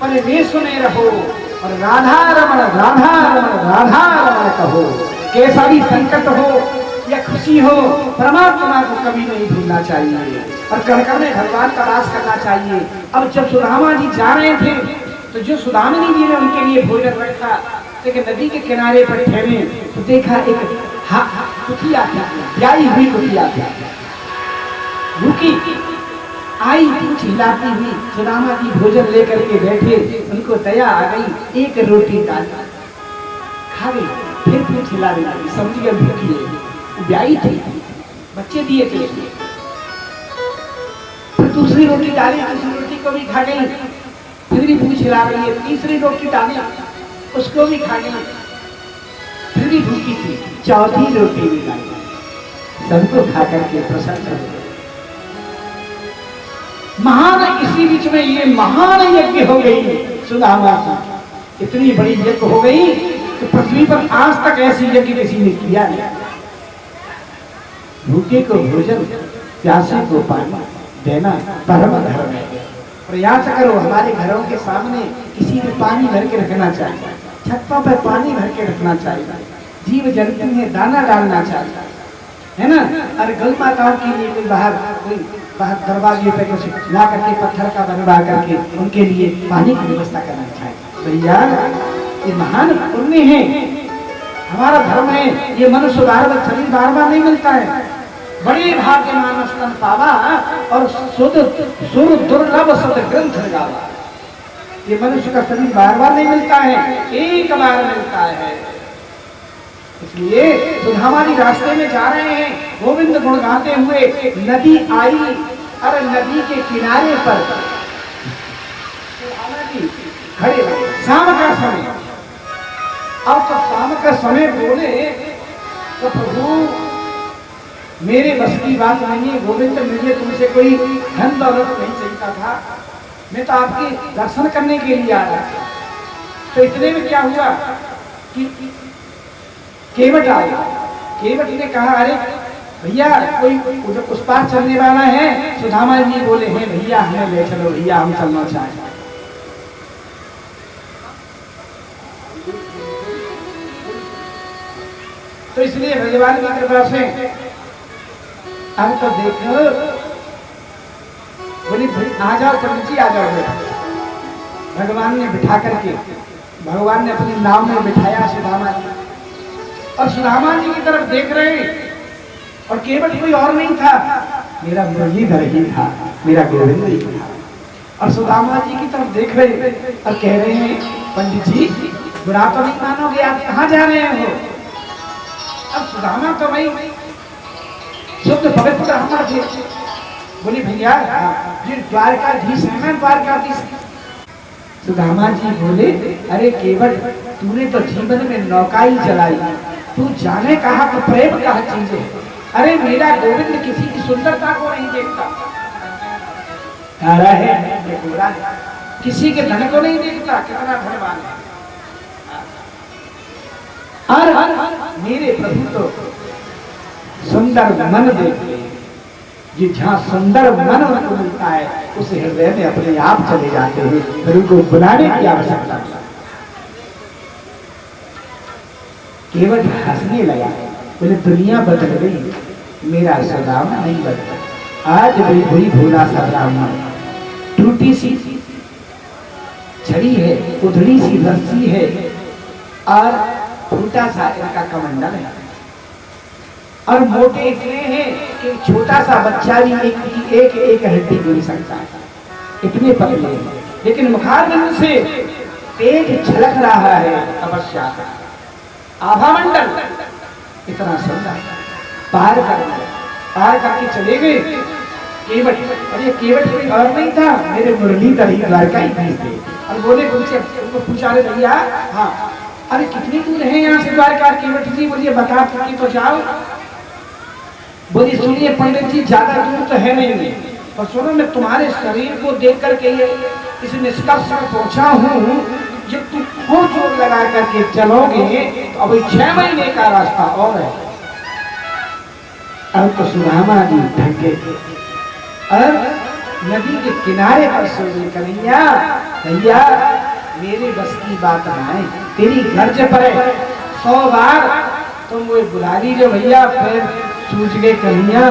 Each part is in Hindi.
पर वे सुने रहो और राधा रमण राधा रमण राधा रमण कहो। कैसा भी संकट हो या खुशी हो, परमात्मा को कभी नहीं भूलना चाहिए और कण कण में भगवान का वास करना चाहिए। अब जब सुदामा जी जा रहे थे तो जो सुदामिनी जी ने उनके लिए भोजन रखा, लेकिन नदी के किनारे पर ठहरे तो देखा एक कुतिया थी, ब्याई हुई कुतिया थी, रुकी आई पूछ हिलाती हुई। सुदामा जी भोजन लेकर के बैठे, उनको दया आ गई, एक रोटी डाल खा गई, फिर पूछ हिला रही, समझ गए भूखी है, ब्याई थी, बच्चे दिए थे, फिर दूसरी रोटी डाली, दूसरी रोटी को भी खा गई, फिर भी पूछ हिला रही है, तीसरी रोटी डाली, उसको भी खा गई, फिर भी भूखी थी, चौथी रोटी भी डाली, सबको खा करके प्रसन्न हो। महान इसी बीच में ये महान यज्ञ हो गई सुदामा की, इतनी बड़ी यज्ञ हो गई कि पृथ्वी पर आज तक ऐसी यज्ञ किसी ने किया नहीं। भूखे को भोजन, प्यासे को पानी देना परम धर्म है। प्रयास करो हमारे घरों के सामने किसी ने पानी भर के रखना चाहिए, छतों पर पानी भर के रखना चाहिए, जीव जंतु में दाना डालना चाहिए, है ना। और गौ माताओं के लिए कोई बाहर दरवाजे पे कुछ ला करके पत्थर का बनवा करके उनके लिए पानी की व्यवस्था करना चाहिए। भैया ये महान पुण्य है, हमारा धर्म है। ये मनुष्य बार बार शरीर बार बार नहीं मिलता है, बड़े भाग्य मानस तन पावा और सुर दुर्लभ सद ग्रंथ गावा। ये मनुष्य का शरीर बार बार नहीं मिलता है, एक बार मिलता है। इसलिए सुदामा जी रास्ते में जा रहे हैं, गोविंद गुण गाते हुए नदी आई और नदी के किनारे पर खड़े रहे। शाम का समय, अब तो शाम का समय बोले तो प्रभु मेरे बस की बात नहीं है गोविंद, मुझे तुमसे कोई धन दौलत नहीं चाहिए था, मैं तो आपके दर्शन करने के लिए आ रहा था। तो इतने में क्या हुआ कि केवट आया। केवट ने कहा अरे भैया कोई उस पार चलने वाला है? सुदामा जी बोले हैं भैया हमें ले चलो, भैया हम चलना चाहते। तो इसलिए भगवान की कृपा से अब तो देखो, बोली आ जाओ पंडित जी आ जाओ। भगवान ने बिठा करके, भगवान ने अपनी नाव में बिठाया सुदामा जी, और सुदामा जी की तरफ देख रहे हैं। और केवट कोई और नहीं था, मेरा मुरलीधर ही था, मेरा गोविंद ही था। और सुदामा जी की तरफ देख रहे और कह रहे हैं पंडित जी बुरा तो नहीं मानोगे, आप कहाँ जा रहे हो? अब सुदामा तो भाई शुद्ध पवित्र हमारा थे। बोली भैया जी द्वारकाधीश है ना, द्वारकाधीश। सुदामा जी बोले अरे केवट तूने तो जीवन में नौकाई चलाई, तू जाने कहा तो प्रेम कहा चीजें। अरे मेरा गोविंद किसी की सुंदरता को नहीं देखता, तारा है ये गोरा है, किसी के धन को नहीं देखता कितना धनवान है। और मेरे प्रभु तो सुंदर मन देखते, ये जहाँ सुंदर मन उनको मिलता है उस हृदय में अपने आप चले जाते हैं, फिर उनको बुलाने की आवश्यकता नहीं। केवट हंसने लगा, बोले दुनिया बदल गई, मेरा सुदामा नहीं बदला। आज भी वही भोला सा ब्राह्मण, टूटी सी छड़ी है, उधड़ी सी रस्सी है और छोटा सा इनका कमंडल है, और मोटे इतने हैं कि छोटा सा बच्चा भी एक हड्डी गिन सकता है, इतने पतले हैं। लेकिन मुखारबिंद से पेट झलक रहा है तपस्या का। आभामंडल इतना सुंदर, पार करके चले गए केवट। और ये केवट कोई और नहीं था, मेरे मुरलीधर ही द्वारकाधीश थे। और बोले उनको पूछा रहे भैया हाँ अरे कितनी दूर है यहाँ से द्वारका? केवट जी बोलिए बता के तो जाओ। बोली सुनिए पंडित जी ज्यादा दूर तो है नहीं, और सुनो मैं तुम्हारे शरीर को देख करके इस निष्कर्ष पर पहुंचा हूँ, जब तुम खूब जोर लगा करके चलोगे तो अभी 6 महीने का रास्ता और है। अब तो सुदामा जी थक गए और नदी के किनारे पर सो गई। कन्हैया भैया मेरे बस की बात है, तेरी गर्ज पर 100 बार तुम वो बुला लीजिए भैया। फिर सूझ गए कन्हैया,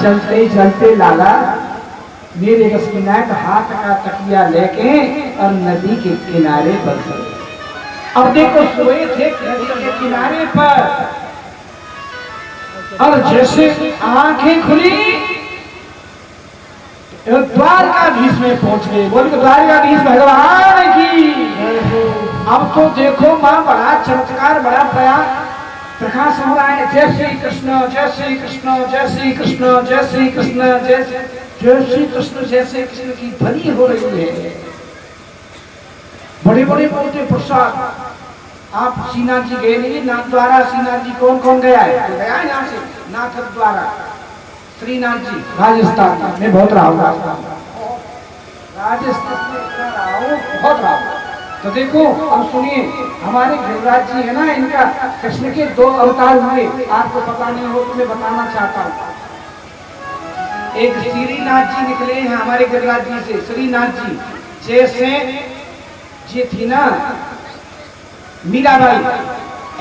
चलते चलते लाला मेरे बस की नाक, हाथ का तकिया लेके और नदी के किनारे पर गए। अब देखो सोए थे नदी के किनारे पर, और जैसे आंखें खुली द्वारकाधीश में पहुंच गए। बोल के द्वारकाधीश भगवान की। अब तो देखो मां बड़ा चमत्कार, बड़ा प्रकाश हो रहा है। जय श्री कृष्ण, जय श्री कृष्ण, जय श्री कृष्ण, जय श्री कृष्ण, जय श्री कृष्ण, जय श्री कृष्ण की ध्वनि हो रही है। बड़े बड़े बोलते प्रसाद। आप श्रीनाथ जी गए नहीं? नाथ द्वारा श्रीनाथ जी कौन कौन गया है? गया है यहाँ से नाथ द्वारा श्रीनाथ जी राजस्थान में बहुत रहा हूँ, राजस्थान में इतना रहा हूँ, बहुत रहा हूँ। तो देखो अब सुनिए, हमारे गिरिराज जी है ना, इनका कृष्ण के 2 अवतार हुए। आपको पता नहीं हो तो मैं बताना चाहता हूँ। एक श्रीनाथ जी निकले हैं हमारे गिरिराज जी से। श्रीनाथ जी जैसे ये थी ना मीराबाई,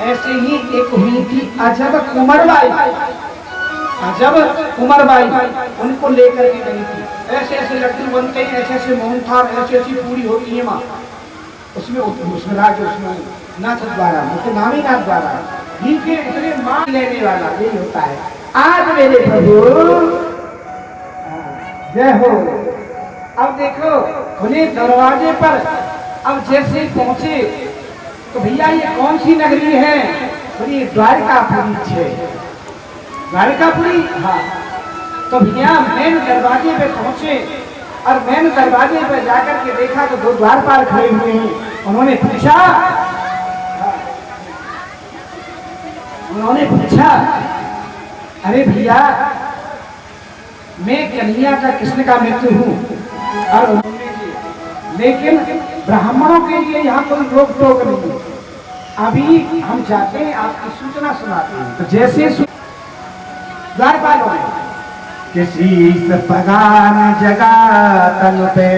ऐसे ही एक हुई थी अजब कुंवरबाई। अजब कुंवरबाई उनको लेकर के गई थी। ऐसे ऐसे लड्डू बनते हैं, ऐसे ऐसे मोहनथाल, ऐसी ऐसी पूरी होती है माँ। उसमें राज, उसमें नाथ द्वारा, उसके नाम ही नाथ द्वारा, इतने मां लेने वाला यही होता है। आज मेरे प्रभु जय हो। अब देखो खुले दरवाजे पर, अब जैसे पहुंचे तो भैया ये कौन सी नगरी है? बोलिए द्वारकापुरी है। द्वारकापुरी, हाँ। तो भैया मेन दरवाजे पे पहुंचे, और मैंने दरवाजे पर जाकर के देखा तो 2 द्वारपाल खड़े हुए हैं। उन्होंने पूछा अरे भैया मैं कन्हैया का कृष्ण का मित्र हूँ, और लेकिन ब्राह्मणों के लिए यहाँ कोई रोक टोक नहीं है। अभी हम जाते हैं, आपकी सूचना सुनाते हैं। तो जैसे द्वारपाल होने किसी सपगान जगा तन पे,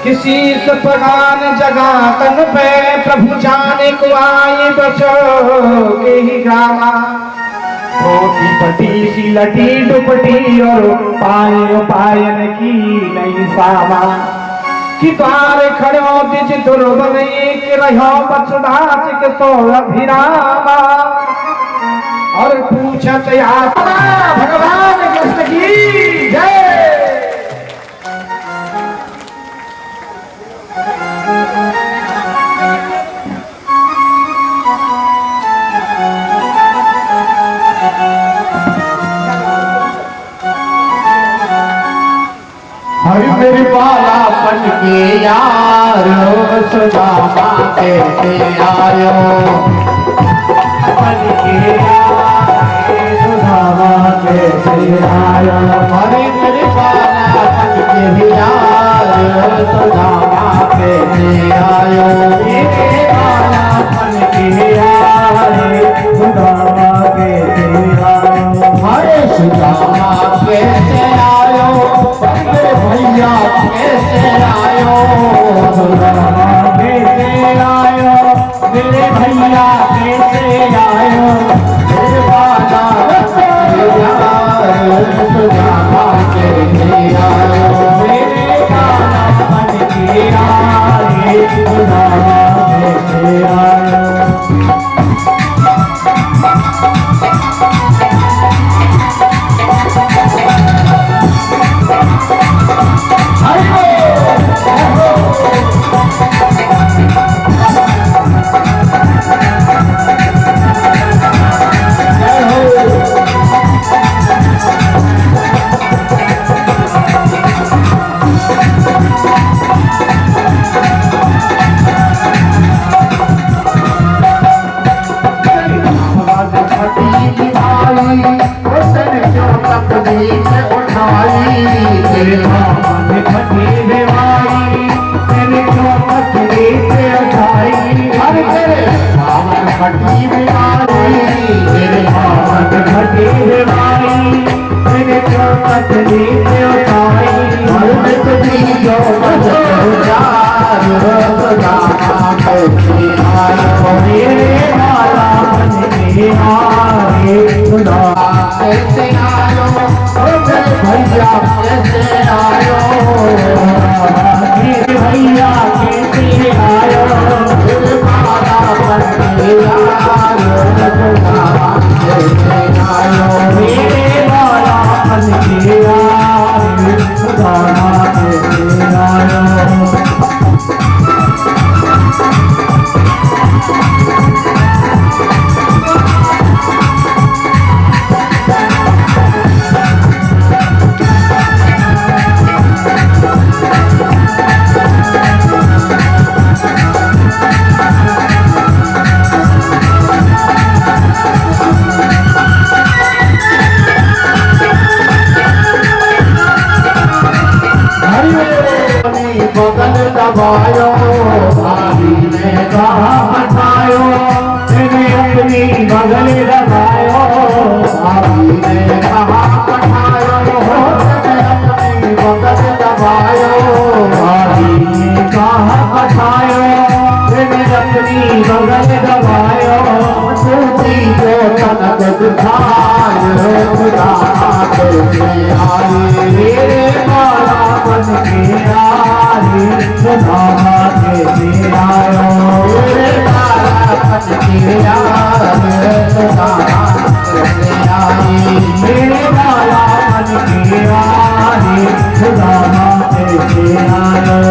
किसी सपगान जगा तन पे, प्रभु जाने को आए बचो के ही गामा। धोती पटी सी लटी दुपटी, और पायन की नहीं सामा। कि द्वार खड़ो दिज दुर्बल एक रहो बचदाच के तो अभिरामा। और पूछत भगवान कृष्ण की जय। हरि मेरी बाला पन के यार, सुदामा कैसे आयो? पन के सुदामा कैसे आयो? हरि मेरी बाला पन के यार, सुदामा कैसे आयो? मेरे बाला पन के यार, सुदामा कैसे आयो? हरे सुदामा कैसे आयो? भैया कैसे आयो? सुदामा कैसे आयो? मेरे भैया कैसे आयो? मेरे बाला सुदामा कैसे आयो? मेरे बाला बन के आए, सुदामा कैसे आयो? कैसे आयो भैया कैसे आयो मेरे बाला बन के आयो कैसे आयो मेरे बाला बन के आयो सुदामा कैसे आयो बगल दबायो भाभी ने कहा बतायो मैंने अपनी बगल दबायो भाभी ने कहा बतायो मैंने अपनी बगल दबायो भाभी ने कहा बतायो मैंने अपनी बगल दबायो सूची को तनक दिखाए खुदा कैसे आए मेरे बाला बन के आए सुदामा कैसे आयो मेरे बाला बन के आए सुदामा कैसे आए मेरे बाला बन के आए सुदामा कैसे आयो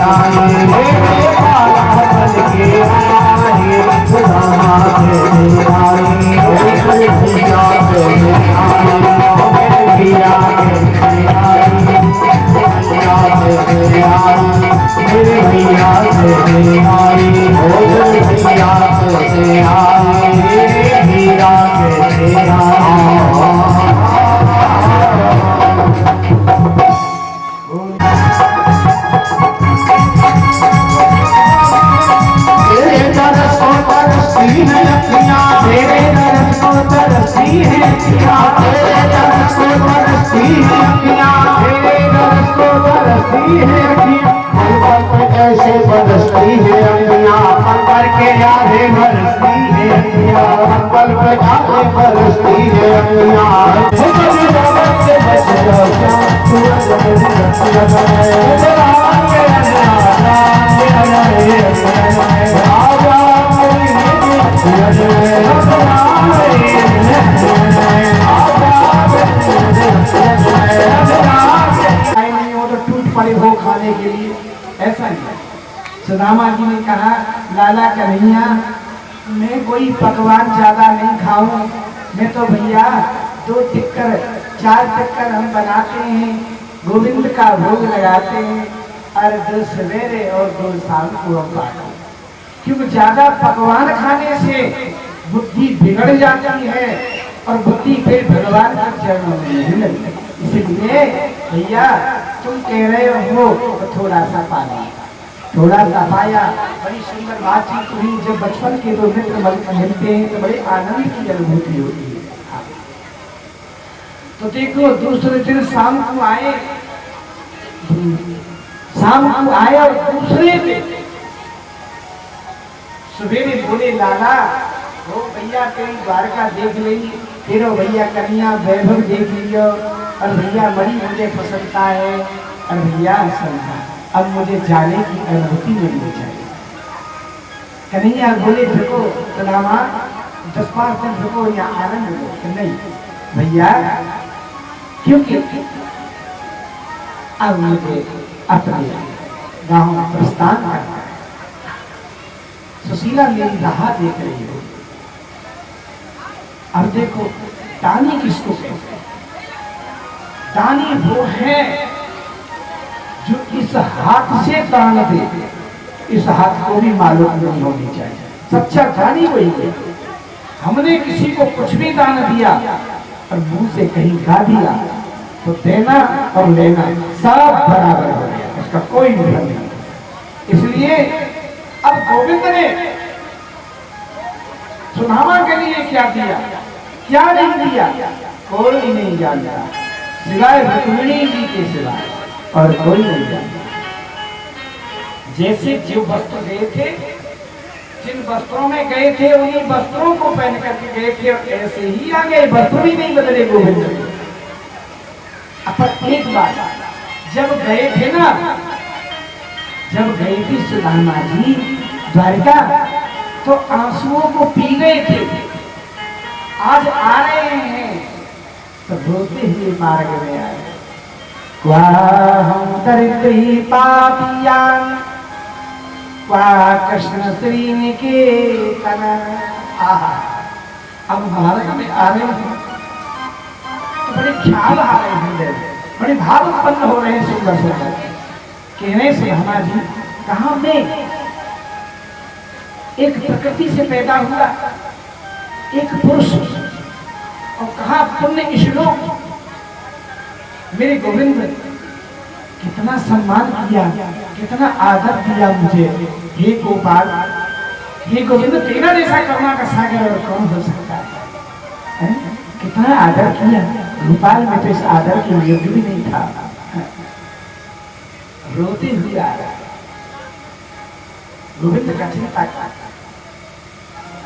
खुदा पल पे आगे बरसती है अखियाँ कभी मोहब्बत से बच जाओ क्या तू मेरी रसिया बने राम के अंदर आजा मेरी रसिया नहीं हो तो टूट पड़े हो खाने के लिए, ऐसा नहीं। सुदामा जी ने कहा लाला कन्हैया मैं कोई पकवान ज्यादा नहीं खाऊं, मैं तो भैया 2 टिक्कर 4 टिक्कर हम बनाते हैं, गोविंद का भोग लगाते हैं और 2 सवेरे और 2 शाम को हम पाते हैं। क्योंकि ज्यादा पकवान खाने से बुद्धि बिगड़ जाती है और बुद्धि फिर भगवान के चरणों में नहीं लगती। इसलिए भैया तुम कह रहे हो तो थोड़ा सा पाना, थोड़ा सा पाया। बड़ी सुंदर बातचीत हुई। जब बचपन के 2 मित्र मिलते हैं तो बड़े आनंद की अनुभूति होती है। तो देखो दूसरे दिन शाम को आए और दूसरे दिन सवेरे बोले लाला वो भैया तेरी द्वारका देख ली, फिर भैया कन्या वैभव देख लियो, और भैया बड़ी मुझे पसंद है, और भैया समझा अब मुझे जाने की अनुमति मिलनी चाहिए। कन्हैया बोले देखो सदामा 10-5 दिन रुको या आनंद लो। नहीं भैया क्योंकि अब मुझे अपने गांव में प्रस्थान करना है। सुशीला मेरी राह देख रही हो। अब देखो दानी किसको कहते हैं? दानी वो है जो इस हाथ से दान दे, इस हाथ को भी मालूम नहीं होनी चाहिए। सच्चा दानी वही है। हमने किसी को कुछ भी दान दिया और मुंह से कहीं गा दिया तो देना और लेना सब बराबर हो गया, उसका कोई मतलब नहीं। इसलिए अब गोविंद ने सुदामा के लिए क्या दिया क्या नहीं दिया कोई नहीं जानता, सिवाय रुक्मिणी जी के सिवाय और कोई नहीं जानता। जैसे जो वस्त्र गए थे, जिन वस्त्रों में गए थे उन्हीं वस्त्रों को पहन करके गए थे और ऐसे ही आ गए, वस्त्र भी नहीं बदले गोविंद। अपन एक बार जब गए थे ना, जब गए थे सुदामा जी द्वारिका तो आंसुओं को पी गए थे। आज आ रहे हैं तो रोते हुए मार्ग में आए। हम दरिद्री पापिया कृष्ण श्री निकेतन। अब मार्ग में आ रहे हैं तो बड़े ख्याल आ रहे हैं, बड़े भाव उत्पन्न हो रहे हैं। सुंदर सुंदर कहने से सुदामा जी कहा मैं एक प्रकृति से पैदा हुआ एक पुरुष और कहा तुमने श्लोक मेरे गोविंद कितना सम्मान किया, कितना आदर दिया मुझे। हे गोपाल, हे गोविंद तेरा जैसा करुणा का सागर और कौन हो सकता है? कितना आदर किया। गोपाल में तो इस आदर के योग्य भी नहीं था। रोते हुए आ रहा गोविंद का चिंता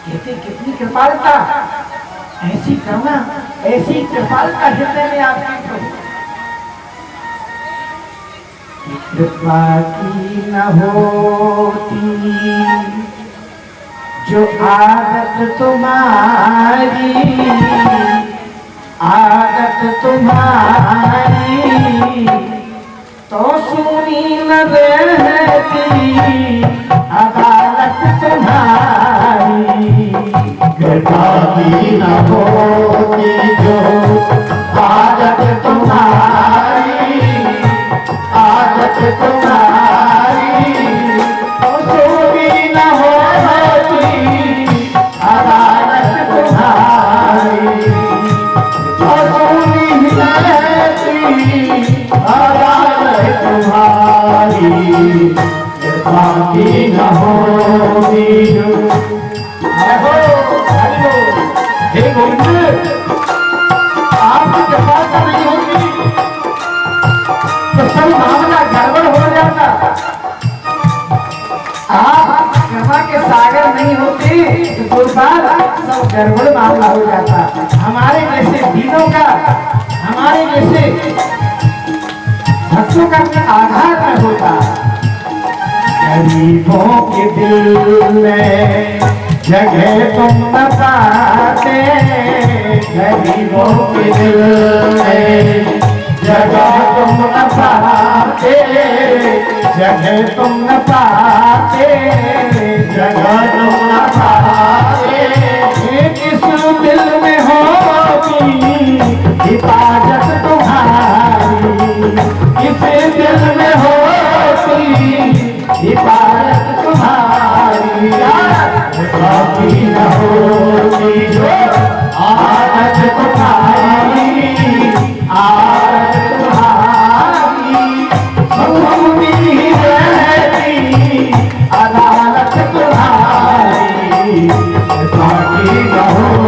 कहते कितनी कृपालता, ऐसी करुणा, ऐसी कृपालता हृदय में आपकी प्रभु। कृपा की न होती जो आदत तुम्हारी, आदत तुम्हारी तो सुनी न रहती अदालत तुम्हारी। कृपा की न होती जो आदत तुम्हारी, आदत तुम्हारी तो सुनी न होती अदालत तुम्हारी, तो सुनी न रहती अदालत तुम्हारी। कृपा की न होती जो हे गोविंद आपकी कृपा का नहीं होती तो सब मामला गड़बड़ हो जाता। आप कृपा के सागर नहीं होते तो गोपाल सब गड़बड़ मामला हो जाता। हमारे जैसे दीनों का, हमारे जैसे भक्तों का आघात न होता। गरीबों के दिल में जगह तुम न पाते, गरीबों के दिल में जगह तुम न पाते, जगह तुम न पाते, जगह तुम न पाते। किस दिल में होगी हिफाजत तुम्हारी, किस दिल में होगी हिफाजत तुम्हारी, बाकी न होगी जो आदत तुम्हारी, आदत तुम्हारी सुनती रहती अदालत तुम्हारी, बाकी न होगी।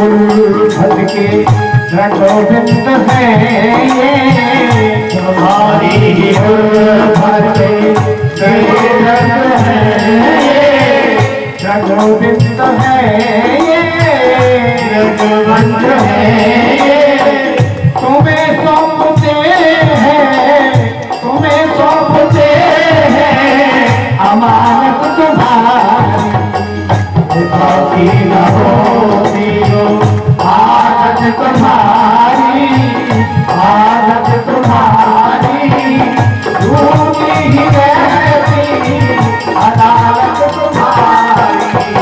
उल्फत के रंगोबिंद है ये, तुम्हारी उल्फत के रंग है ये, रंगोबिंद है ये, रंगबंद है ये। तुम्हें सौंपते हैं, तुम्हें सौंपते हैं अमानत तुम्हारी, बाकी न होती जो आदत तुम्हारी, आदत तुम्हारी झूठी ही रहती अदालत तुम्हारी,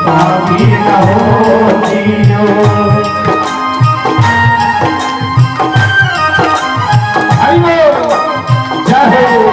बाकी न होती जो। हरि बोल, जय हो।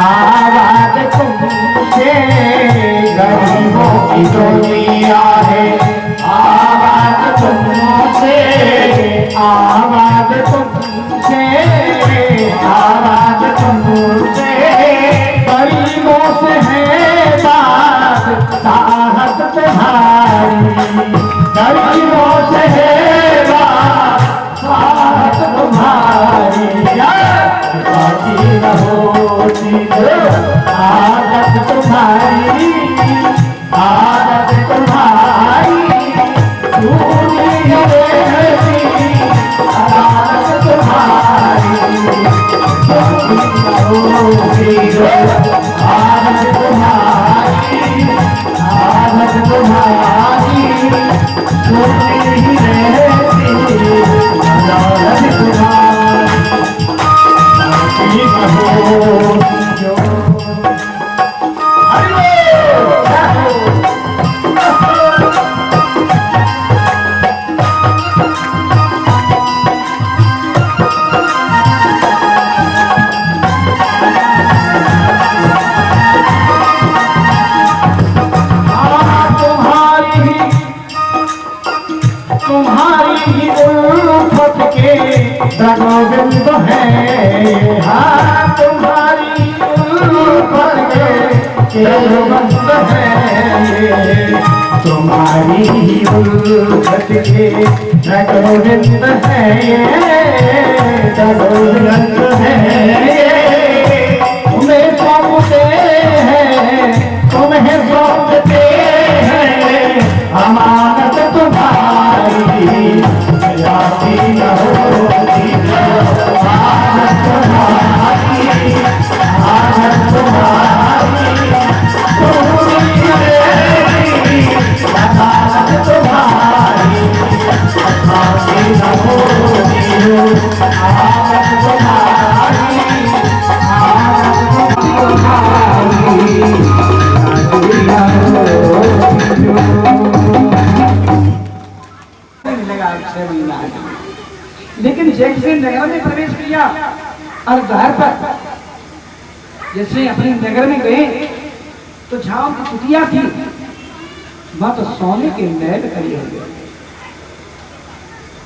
आवाज तुमसे गरीबों की दुनिया है, आवाज तुमसे, आवाज तुमसे, आवाज तुमसे। गरीबों से है बात साहस तुम्हारी, गरीबों से है बात साहस तुम्हारी, बाकी न होती आदत तुम्हारी, आदत तुम्हारी झूठी रहती अदालत तुम्हारी, बाकी न होती आदत तुम्हारी, आदत तुम्हारी झूठी रहती अदालत तुम्हारी, बाकी न होती जो। गोविंद है हाँ तुम्हारी उल्फत के बंद है तुम्हारी उल्फत के गोविंद है गोविंद है तुम्हें सौंपते हैं तुम्हें सौंपते हैं अमानत तुम्हारी जाती न होती आनंद तुम्हारी आनंद तुम्हारी पूरी मेरी अमानत तुम्हारी जाती न होती आनंद तुम्हारी लेकिन जैसे नगर में प्रवेश किया और द्वार पर जैसे अपने नगर में गए तो जहां की कुटिया थी वहां तो सोने के महल खड़ी हो गए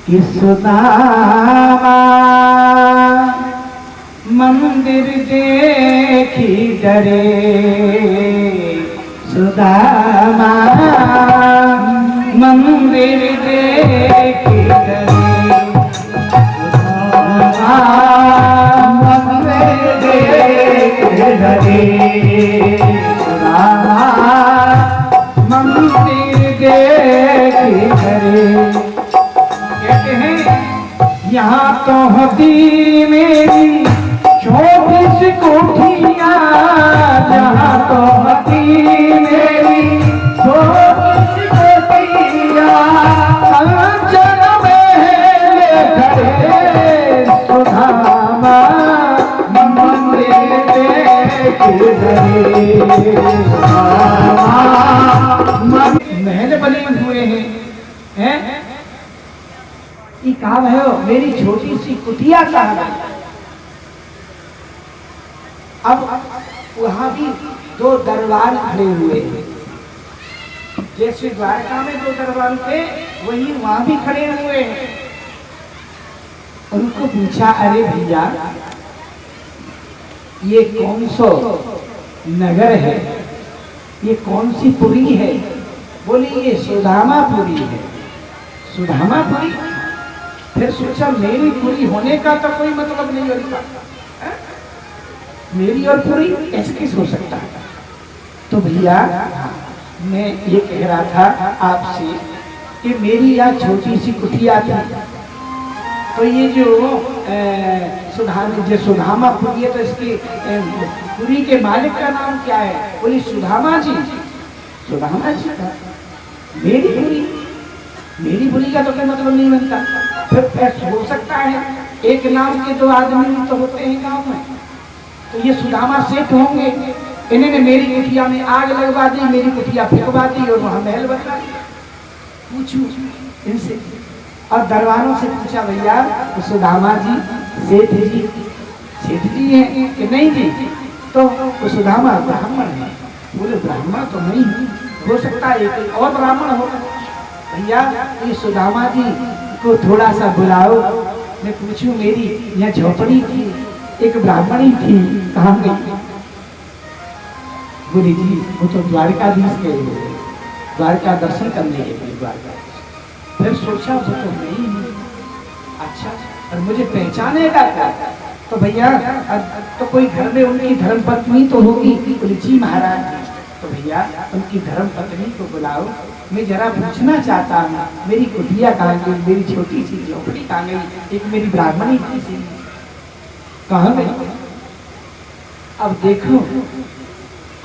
कि सुदामा मंदिर देखी डरे सुदामा मंदिर देखी डरे मंदिर देखी डरे सुदामा मंदिर देखी डरे कहते हैं यहाँ तो होती मेरी छोटी सी कोठिया जहाँ तो होती मेरी छोटी सी कोठिया अंचल में खड़े सुधामा मंदिर देखी डरे महल बने हुए हैं कि कहा है मेरी छोटी सी कुटिया कहा है। अब वहां भी दो दरबार खड़े हुए हैं जैसे द्वारका में दो दरबार थे वही वहां भी खड़े हुए हैं। उनको पूछा अरे भैया ये कौन सा नगर है ये कौन सी पुरी है बोली ये सुदामापुरी है सुदामापुरी। फिर सोचा मेरी पूरी होने का तो कोई मतलब नहीं होता मेरी और पूरी ऐसे कैसे हो सकता है। तो भैया मैं ये कह रहा था आपसे कि मेरी यहाँ छोटी सी कुटिया थी तो ये जो सुदामापुरी है तो इसकी पुरी के मालिक का नाम क्या है बोली सुदामा जी मेरी पुरी का तो कोई मतलब नहीं बनता। फिर हो सकता है एक नाम के दो आदमी तो होते हैं गांव में तो ये सुदामा सेठ होंगे इन्होंने मेरी कुटिया में आग लगवा दी मेरी कुटिया फेंकवा दी और वहां महल बना दिया। पूछू इनसे और दरबारों से पूछा भैया सुदामा जी सेठ जी हैं कि नहीं जी तो सुदामा ब्राह्मण है बोले ब्राह्मण तो नहीं हो सकता है एक और ब्राह्मण हो भैया ये सुदामा जी को थोड़ा सा बुलाओ मैं पूछूं मेरी यहाँ झोपड़ी थी एक ब्राह्मणी थी कहाँ गई बोली जी वो तो द्वारकाधीश के द्वारका दर्शन करने के लिए द्वारका। फिर सोचा वो तो नहीं अच्छा और मुझे पहचानेगा क्या तो भैया तो कोई घर में उनकी धर्मपत्नी तो होगी बोली जी महाराज तो भैया उनकी धर्मपत्नी को बुलाओ मैं जरा पूछना चाहता हूँ मेरी कुटिया कहाँ गई मेरी छोटी सी झोपड़ी कहाँ गई एक मेरी ब्राह्मणी थी कहाँ गई। अब देखो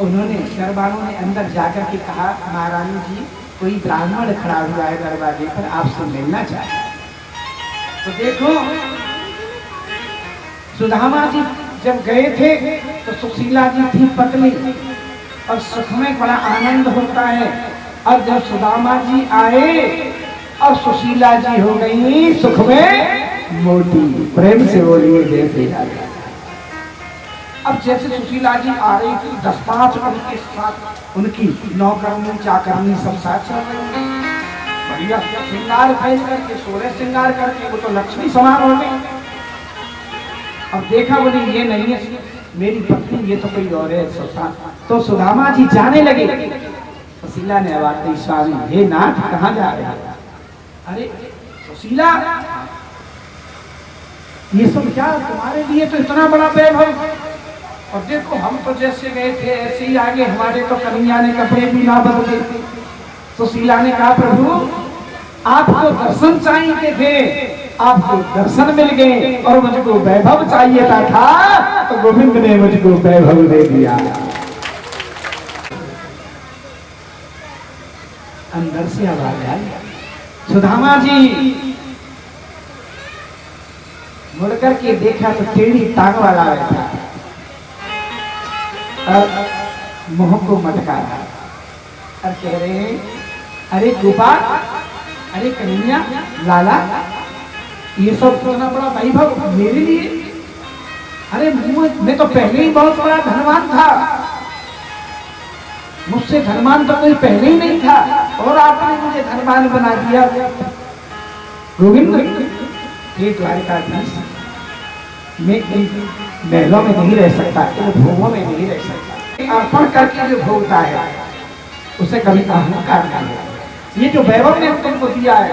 उन्होंने दरबारों ने अंदर जाकर के कहा महारानी जी कोई ब्राह्मण खड़ा हुआ है दरवाजे पर आपसे मिलना चाहता है। तो देखो सुदामा जी जब गए थे तो सुशीला जी थी पत्नी और सुख में बड़ा आनंद होता है और जब सुदामा जी आए और सुशीला जी हो गई सुख में मोटी प्रेम से बोलिए जैसे अब जैसे सुशीला जी आ रही थी 10-5 उनके साथ उनकी नौकरनी चाकरनी सब साथ चल रही थी बढ़िया श्रृंगार फैल करके 16 श्रृंगार करके वो तो लक्ष्मी समान हो गई। अब देखा बोले ये नहीं है मेरी पत्नी, ये तो कोई और है। तो सुदामा जी जाने लगे। सुशीला ने आवाज दी, स्वामी हे नाथ कहाँ जा रहे हैं? अरे सुशीला, ये सब क्या तुम्हारे लिए तो इतना बड़ा वैभव, और देखो हम तो जैसे गए थे ऐसे ही आगे, हमारे तो कन्हैया ने कपड़े भी ना बदले। सुशीला ने कहा प्रभु आपको दर्शन चाहिए थे, आपको दर्शन मिल गए, और मुझको वैभव चाहिए था तो गोविंद ने मुझको वैभव दे दिया। अंदर से आवाज आई, सुदामा जी मुड़कर के देखा तो टेढ़ी टांग वाला बैठा और मुंह को मटका रहा और कह रहे हैं अरे गोपाल, अरे कन्हैया, लाला, ये सब इतना बड़ा वैभव मेरे लिए? अरे मैं तो पहले ही बहुत बड़ा धनवान था, मुझसे धनवान तो कोई पहले ही नहीं था, और आपने मुझे धनवान बना दिया। गोविंद, ये द्वारिकाधीश, मैं महलों में नहीं रह सकता, भोगों में नहीं रह सकता। अर्पण करके जो भोगता है उसे कभी अहंकार नहीं है। ये जो वैभव ने तुमको दिया है,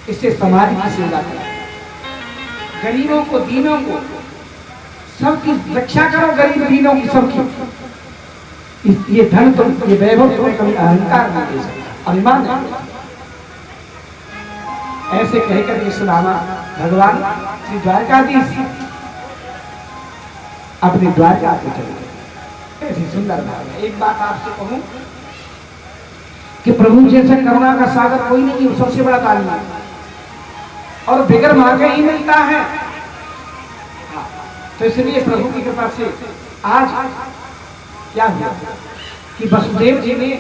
इससे समाज की सेवा करो, गरीबों को, दीनों को, सबकी रक्षा करो, गरीब दीनों की सबकी। ये धन तुम, ये वैभव तुम्हें कभी अहंकार नहीं दे सकता, अभिमान नहीं। ऐसे कहकर के सुदामा भगवान श्री द्वारकाधीश अपने द्वारका को चले गए। ऐसी सुंदर बात है। एक बात आपसे कहूं कि प्रभु जैसे करुणा का सागर कोई नहीं, वो सबसे बड़ा तालीम है, और बिगर मांगे ही मिलता है। तो इसलिए प्रभु की कृपा से आज क्या हुआ कि वसुदेव जी ने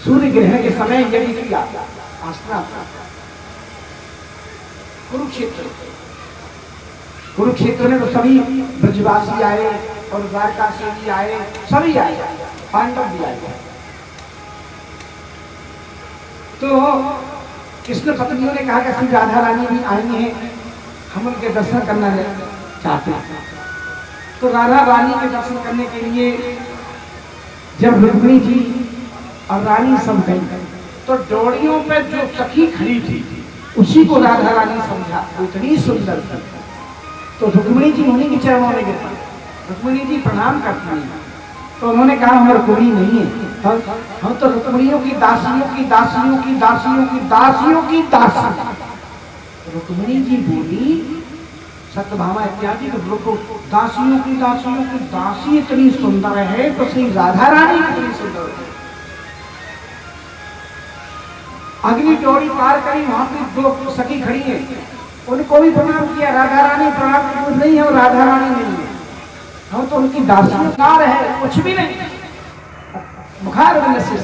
सूर्य ग्रहण के समय यज्ञ किया, आस्था कुरुक्षेत्र में तो सभी ब्रजवासी आए और द्वारका से भी आए, सभी आए, पांडव भी आए। तो कृष्ण पत्नियों ने कहा कि श्री राधा रानी भी आई हैं, हम उनके दर्शन करना चाहते हैं। तो राधा रानी के दर्शन करने के लिए जब रुक्मिणी जी और रानी सब गई, तो डोरियों पर जो सखी खड़ी थी उसी को राधा रानी समझा, इतनी सुंदर थी। तो रुक्मिणी जी उन्हीं के चरणों में गिर पड़ी। रुक्मिणी जी प्रणाम करती हैं, तो उन्होंने कहा हम रुक्मिणी नहीं है, हम तो रुक्मिणियों की दासियों की दासियों की दासियों की दासियों की दासी। रुक्मिणी जी बोली सत्यभामा इत्यादि, तो लोगों दासियों की दासी इतनी सुंदर है तो श्री राधा रानी कितनी सुंदर है। अग्नि डोरी पार करी, वहां पे दो सखी खड़ी है, उनको भी प्रणाम किया। राधा रानी प्रणाम नहीं है, और राधा रानी नहीं है, हम तो उनकी दासीदार है, कुछ भी नहीं। बुखार से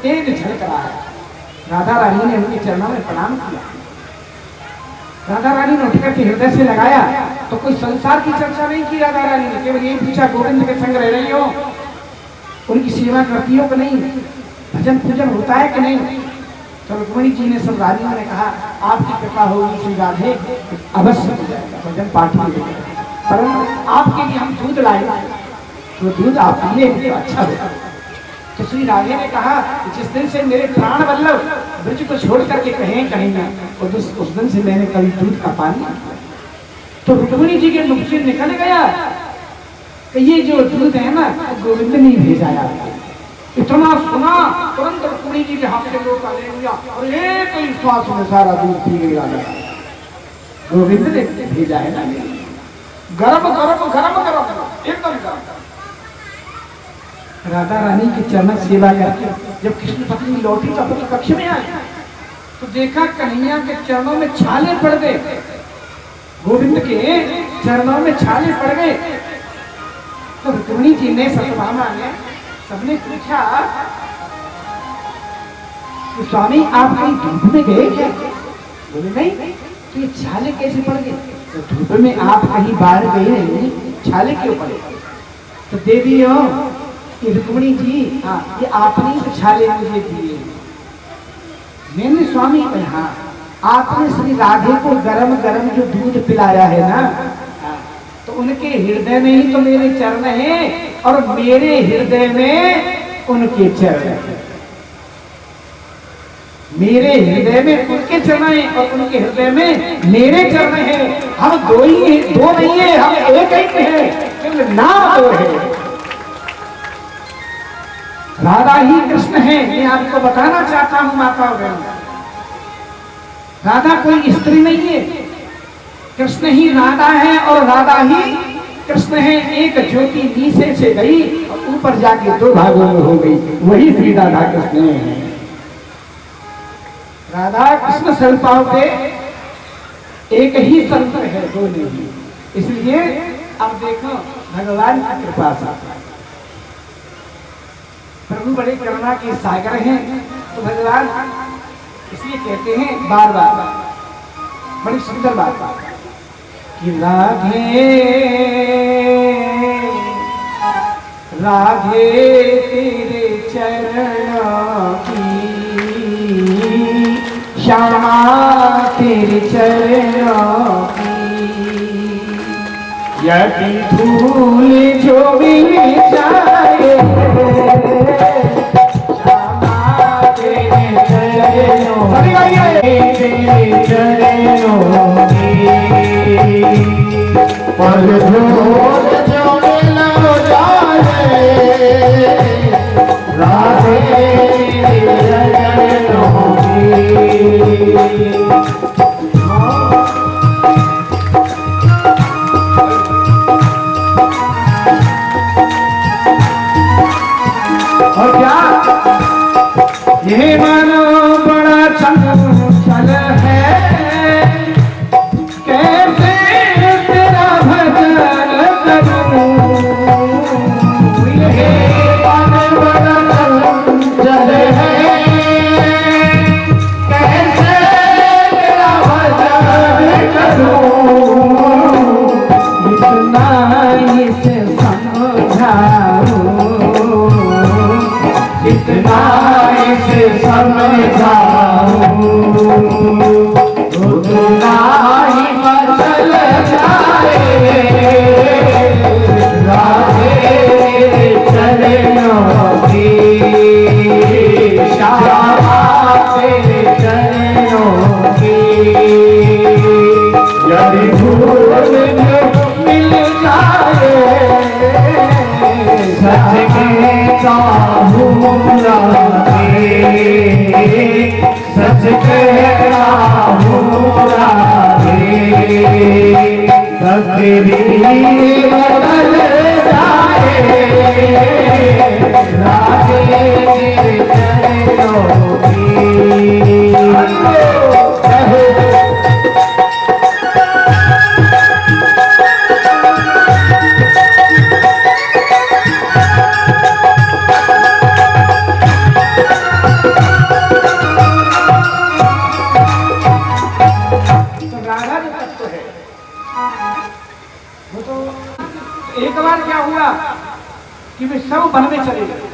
तेज झलक रहा है। राधा रानी ने उनके चरणों में प्रणाम किया। राधा रानी ने उठकर के हृदय से लगाया, तो कोई संसार की चर्चा नहीं की राधा रानी ने, केवल ये पूछा गोविंद के संग रह रही हो, उनकी सेवा करती हो कि नहीं, भजन पूजन होता है कि नहीं। तो रुक्मिणी जी ने, सब रानियों ने कहा आपकी कृपा होगी श्री राधे, अवश्य हो जाएगा, भजन पाठ हो जाएगा, परंतु आपके लिए हम दूध लाए, तो दूध आप पिए तो अच्छा होगा। तो श्री राधे ने कहा जिस दिन से मेरे प्राण वल्लभ ब्रज को छोड़ करके कहें कहेंगे, उस दिन से मैंने कभी दूध का पानी। तो रुक्मिणी जी के मुख से निकल गया कि ये जो दूध है ना, गोविंद ने भेजा है। इतना सुना, तुरंत रुक्मिणी जी के हाथ से लोटा ले लिया और एक ही श्वास में सारा दूध पी गया। गोविंद ने भेजा है ना, गरम गरम गरम गरम एकदम गरम। राधा रानी की चरण सेवा करके जब कृष्ण पत्नी लौटी तो अपने कक्ष में आई, तो देखा कन्हैया के चरणों में छाले पड़ गए, गोविंद के चरणों में छाले पड़ गए। तो रुक्मिणी जी ने, सत्यभामा ने, सबने पूछा कि स्वामी आप कहीं धूप में गए क्या? बोले नहीं। तो ये छाले कैसे पड़ गए? तो धूप में आप कहीं बाहर गए नहीं, छाले क्यों पड़े? तो देवी हो कि रुक्मिणी जी, हाँ ये आपने तो छाले मुझे दिए। मैंने स्वामी कहा हाँ आपने श्री राधे को गरम गरम जो दूध पिलाया है ना, तो उनके हृदय में ही तो मेरे चरण हैं और मेरे हृदय में उनके चरण हैं। मेरे हृदय में उनके चरण हैं और उनके हृदय में मेरे चरण हैं। हम दो ही हैं, दो नहीं है, हम एक ही हैं, नाम दो है। राधा ही कृष्ण है, मैं आपको बताना चाहता हूं माता और बहन। राधा कोई स्त्री नहीं है, कृष्ण ही राधा है और राधा ही कृष्ण है। एक ज्योति नीचे से गई और ऊपर जाके दो भागों में हो गई, वही श्री राधा कृष्ण है। राधा कृष्ण स्वरूपाओं के एक ही तंत्र है, दो नहीं। इसलिए अब देखो भगवान की कृपा से प्रभु बड़े करुणा के सागर हैं। तो भगवान इसलिए कहते हैं बार बार, बड़ी सुंदर बात कि राधे राधे तेरे चरणों की, श्यामा तेरे चरणों की, यदि धूल जो भी जाए, श्यामा तेरे चरणों तेरे चरणों की, पर धूल जो मिल जाए, राधे तेरे चरणों की। और क्या ये मानो बड़ा चंचल है, कैसे तेरा भजन करूं। ये मन बड़ा चंचल है, कैसे तेरा भजन करूं। इतना इसे समझाऊं, इतना इसे समझाऊं, उतना ही बदल जाए, राधे चरणों की, श्यामा तेरे चरणों की, यदि भूल मिल जाए, सच कहता हूँ राधे, सच कहता हूँ राधे, तकदीर बदल जाए, राधे तेरे चरणों की। एक बार क्या हुआ कि वे सब वन में चले गए,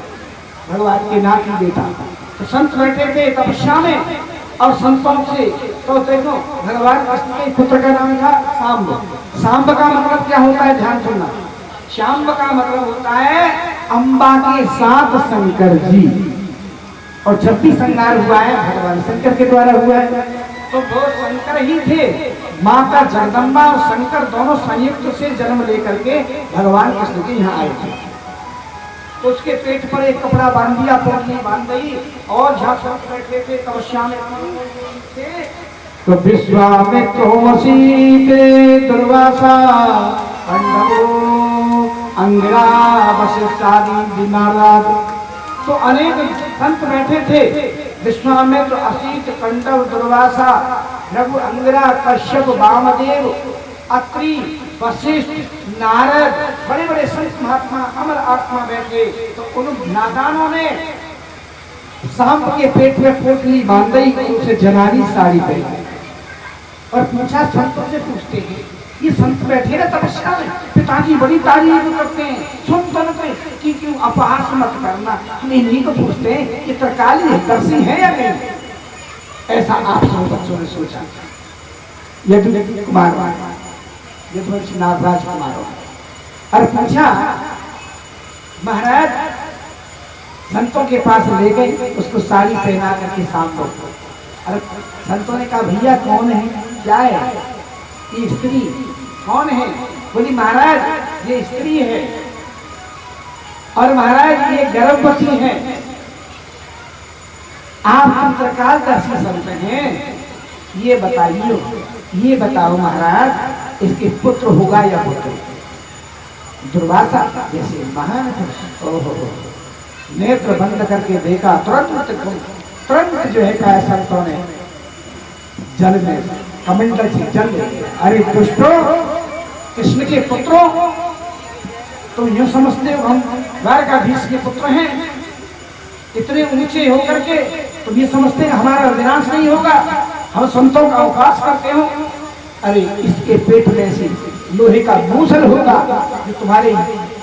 भगवान के नाथ ही बेटा। तो संत बैठे थे तपस्या में और संतों से, तो देखो भगवान कृष्ण के पुत्र का नाम था सांब। सांब का मतलब क्या होता है, ध्यान सुनना। श्याम का मतलब होता है अम्बा के साथ शंकर जी, और जब भी श्रृंगार हुआ है भगवान शंकर के द्वारा हुआ है, तो वो शंकर ही थे। माता जगदम्बा और शंकर दोनों संयुक्त से जन्म लेकर के भगवान कृष्ण के यहाँ आए थे। तो उसके पेट पर एक कपड़ा बांध दिया, पोटली बांध दी, और जहाँ संत बैठे थे तपस्या में थे, तो विश्वामित्र वशीते दुर्वासा अंगिरा वशिष्ठ आदि नारद, तो अनेक संत बैठे थे। विश्वामित्र, असित, कंडव, दुर्वासा, रघु, अंगिरा, कश्यप, वामदेव, अत्रि, वशिष्ठ, नारद, बड़े बड़े संत महात्मा अमर आत्मा बैठे। तो उन नादानों ने सांप के पेट में पोटली बांध दी, उसे जनानी साड़ी पहनी और पूछा, संतों से पूछते हैं, ये संत बैठे ना तपस्या में, पिताजी बड़ी तारीफ करते हैं, सुन करते कि क्यों अपहास मत करना। हम इन्हीं को पूछते हैं कि त्रिकाली दर्शी है या नहीं। ऐसा आप सब बच्चों ने सोचा। यदुवंशी कुमार, यदुवंशी नागराज कुमार और पूछा, महाराज संतों के पास ले गए, उसको साड़ी पहना करके सामने। अरे संतों ने कहा, भैया कौन है, क्या है ये स्त्री, कौन है? बोली, महाराज ये स्त्री है और महाराज ये गर्भवती है। आप चित्रकालदर्शी संत हैं, ये बताइए, ये बताओ महाराज इसके पुत्र होगा या पुत्र? दुर्वासा जैसे महान ओहो नेत्र बंद करके देखा, तुरंत जो है कहा संतों ने जल में कमंडल से जल, अरे दुष्टों, कृष्ण के पुत्रों, तुम यूं समझते हो हम द्वारकाधीश के पुत्र हैं? इतने ऊंचे होकर के तुम ये समझते हैं हमारा विनाश नहीं होगा, हम संतों का उपवास करते हो? अरे इसके पेट में ऐसी लोहे का मूसल होगा जो तुम्हारे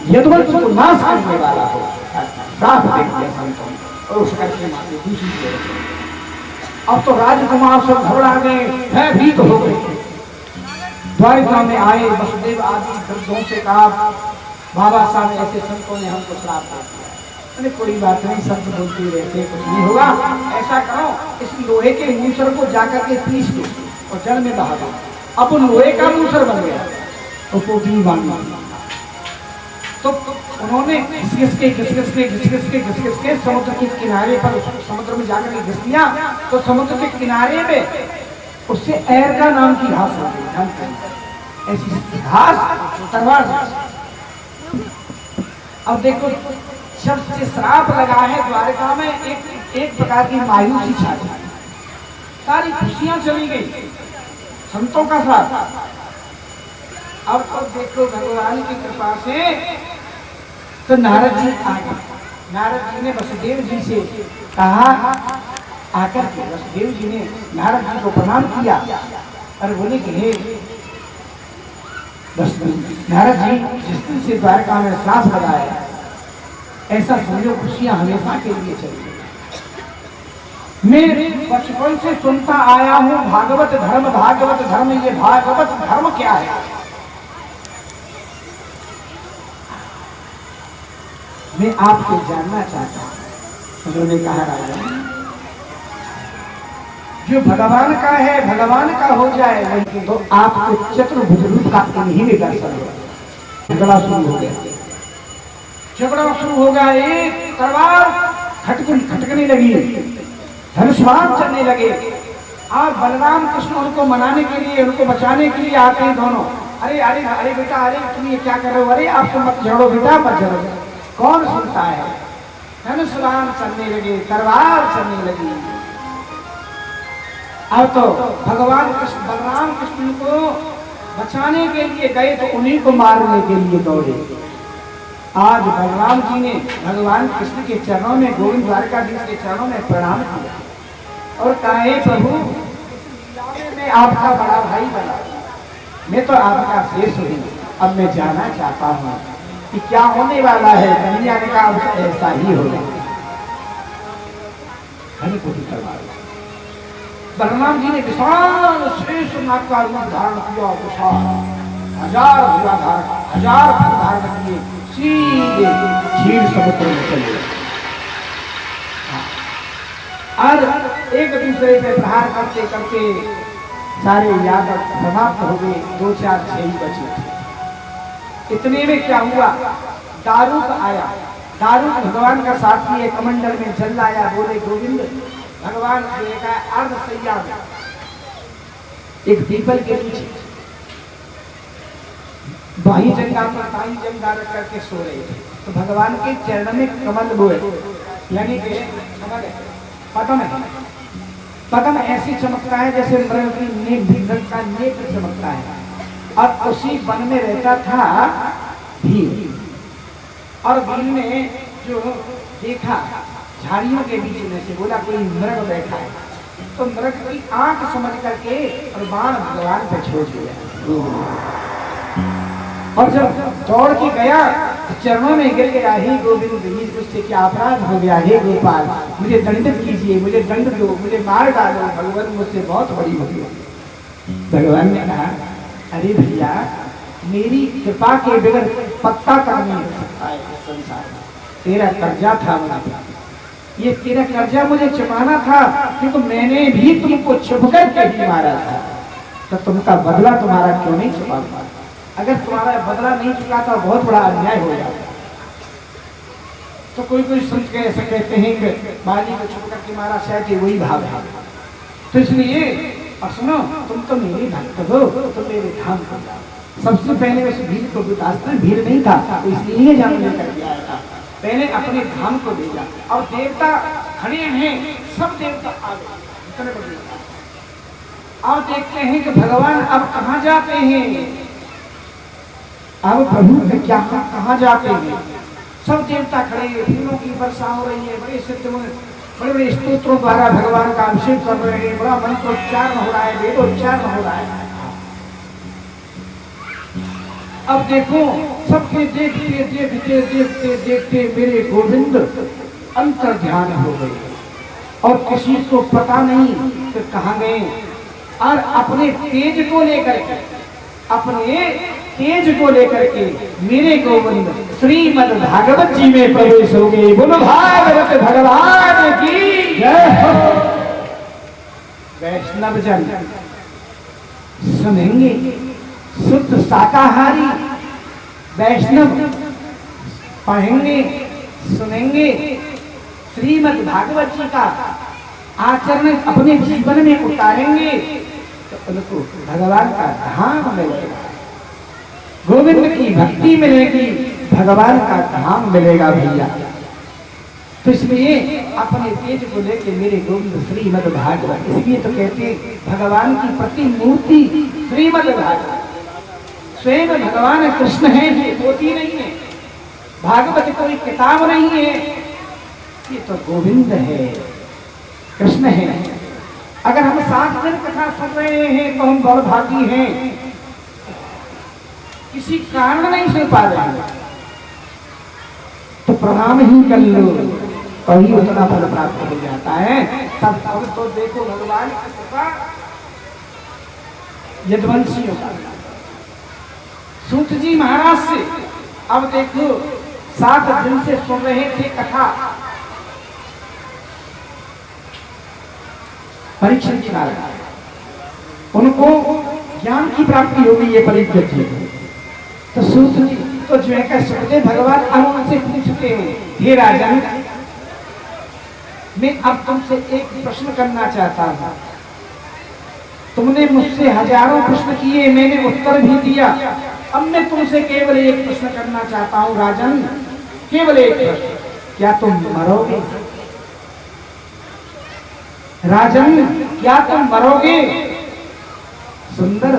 यदुवंश को नाश करने वाला हो। साफ देख लिया संतों ने और उस करके मारे दूसरी। अब तो राजकुमार सब घबरा गए, भयभीत हो गए। द्वारिका में आए वसुदेव आदि वृद्धों से कहा, बाबा साहब ऐसे संतों ने हमको श्राप दे दिया। अरे कोई बात नहीं, संत बोलते रहते, कुछ नहीं होगा। ऐसा करो, इस लोहे के मूसर को जाकर के पीस लो और जल में बहा दो। अब लोहे का मूसर बन गया तो पोटली बांध। तो उन्होंने घिस के समुद्र के किनारे पर, समुद्र में जाकर के घिस दिया तो समुद्र के किनारे में उससे एर का नाम की घास आ गई। ऐसी घास तलवार। अब देखो, जब से श्राप लगा है द्वारका में, एक प्रकार की मायूसी छा गई, सारी खुशियां चली गई संतों का साथ। अब देखो भगवान की कृपा से तो नारद जी आ गए। नारद जी ने वसुदेव जी से कहा, आकर के वसुदेव जी ने नारद जी को प्रणाम किया और बोले कि हे नारद जी, जिस दिन से द्वारका में श्राप लगाया, ऐसा समझो खुशियां हमेशा के लिए चली। मैं बचपन से सुनता आया हूं भागवत धर्म, भागवत धर्म। ये भागवत धर्म क्या है? मैं आपको जानना चाहता हूं। उन्होंने कहा, राजा जो भगवान का है भगवान का हो जाए, वही तो आपको चतुर्भुज रूप का इन्हीं में दर्शन होगा। झगड़ा शुरू हो गया, झगड़ा शुरू हो गया। एक तलवार खटकने लगी, धनुष्वान चलने लगे। आज बलराम कृष्ण उनको मनाने के लिए, उनको बचाने के लिए आते हैं दोनों। अरे अरे अरे बेटा, अरे तुम ये क्या कर रहे हो? अरे आपको मत झगड़ो बेटा, मत झगड़ो। कौन सुनता है? धनुष्वान चलने लगे, तलवार चलने लगी। अब तो भगवान कृष्ण, बलराम कृष्ण को बचाने के लिए गए तो उन्हीं को मारने के लिए दौड़े। आज बलराम जी ने भगवान कृष्ण के चरणों में, गोविंद द्वारकाधीश के चरणों में प्रणाम किया और कहे, प्रभु मैं आपका बड़ा भाई बना, मैं तो आपका शेष हूँ। अब मैं जाना चाहता हूँ कि क्या होने वाला है। कन्हैया ने कहा, ऐसा ही होगा। बलराम जी ने विशाल शेष नाग का रूप धारण किया, विशाल 1000 भुजा धारण, 1000 फल धारण किए, सीधे क्षीर समुद्र में चले। और एक दूसरे पे प्रहार करते करते सारे यादव समाप्त हो गए। 2-4 छह बचे थे। इतने में क्या हुआ, दारूक आया। दारूक भगवान का साथी है, कमंडल में जल आया। बोले, गोविंद, भगवान देखा अर्ध सैया में एक पीपल के पीछे बाही जंगा पर बाही जंगा रख करके सो रहे थे। तो भगवान के चरण में कमल बोए, यानी कि कमल है, पद्म है। पद्म ऐसी चमकता है जैसे मृग का नेत्र चमकता है। और उसी वन में रहता था भील। और भील ने जो देखा झाड़ियों के बीच में से, बोला कोई मृग बैठा है। तो मृग की आंख समझ करके और बाण भगवान पे छोड़ दिया। और जब दौड़ के गया चरणों में गिर गया, हे गोविंद मुझसे क्या अपराध हो गया, हे गोपाल मुझे दंडित कीजिए, मुझे दंड दो, मुझे मार डालो, भगवान मुझसे बहुत बड़ी हो गई। भगवान ने कहा अरे भैया मेरी कृपा के बगैर पत्ता तक नहीं हो सकता है संसार में, तेरा कर्जा था मुझे, ये तेरा कर्जा मुझे चुकाना था, क्योंकि मैंने भी तुमको छुपकर के ही मारा था, तो तुमका बदला तुम्हारा क्यों नहीं चुका पा? अगर तुम्हारा बदला नहीं चुकाता बहुत बड़ा अन्याय हो जाता। तो कोई कोई संत के ऐसे कहते हैं कि बाली को छुप करके मारा, शायद वही भाव है। तो इसलिए और सुनो, तुम तो मेरे भक्त हो, तो मेरे धाम को जाओ। सबसे पहले उस भीड़ को बुलाता, भीड़ नहीं था तो इसलिए जान लेकर के आया था, पहले अपने धाम को भेजा। अब देवता खड़े हैं, सब देवता आ गए। अब देखते हैं कि भगवान अब कहाँ जाते हैं, अब प्रभु क्या कहाँ जाते हैं। सब देवता खड़े हैं, फूलों की वर्षा हो रही है, बड़े सिद्ध बड़े बड़े स्तोत्रों द्वारा भगवान का अभिषेक कर रहे हैं, बड़ा मंत्रोच्चारण हो रहा है, वेदोच्चारण हो रहा है। अब देखो सबके देखते देखते देखते देखते मेरे गोविंद अंतर ध्यान हो गए और किसी को पता नहीं कि कहाँ गए। और अपने तेज को लेकर के, अपने तेज को लेकर के मेरे गोविंद श्रीमद् भागवत जी में प्रवेश हो गए। बोलो भागवत भगवान की जय हो। वैष्णव जन सुनेंगे, शुद्ध शाकाहारी वैष्णव पढ़ेंगे सुनेंगे श्रीमद् भागवत जी का आचरण अपने जीवन में उतारेंगे तो उनको भगवान का धाम मिलेगा, गोविंद की भक्ति मिलेगी, भगवान का धाम मिलेगा भैया। तो इसलिए अपने तेज को लेके मेरे गोविंद श्रीमद् भागवत, इसलिए तो कहते हैं भगवान की प्रतिमूर्ति श्रीमद् भागवत। स्वयं भगवान कृष्ण है, ये पोथी नहीं है, भागवत कोई किताब नहीं है, ये तो गोविंद है, कृष्ण है। अगर हम 7 दिन कथा सुन रहे हैं तो हम बड़भागी हैं, किसी कारण नहीं सुन पा रहे हैं तो प्रणाम ही कर लो, कहीं उतना फल प्राप्त हो जाता है। तब तो देखो भगवान की कृपा यदुवंशियों का, सूत जी महाराज से। अब देखो 7 दिन से सुन रहे थे कथा, परीक्षण की कारण उनको ज्ञान की प्राप्ति हो गई है परीक्षित जी। तो सूत जी तो जो है कह सकते भगवान अब उनसे पूछते हैं, हे राजन मैं अब तुमसे एक प्रश्न करना चाहता हूं, तुमने मुझसे हजारों प्रश्न किए, मैंने उत्तर भी दिया, अब मैं तुमसे केवल एक प्रश्न करना चाहता हूं राजन, केवल एक प्रश्न, क्या तुम मरोगे? राजन क्या तुम मरोगे? सुंदर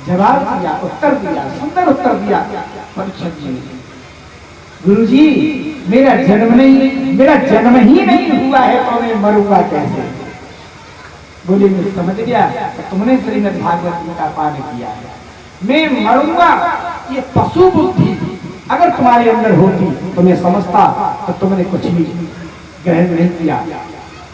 जवाब दिया, उत्तर दिया, सुंदर उत्तर दिया परीक्षित जी ने। गुरुजी मेरा जन्म ही नहीं हुआ है तो मैं मरूंगा कैसे? बोले मैं समझ गया तो तुमने श्रीमद् भागवत जी का पाठ किया है, मैं मरूंगा ये पशु बुद्धि अगर तुम्हारे अंदर होती तो मैं समझता तो तुमने कुछ भी ग्रहण नहीं किया,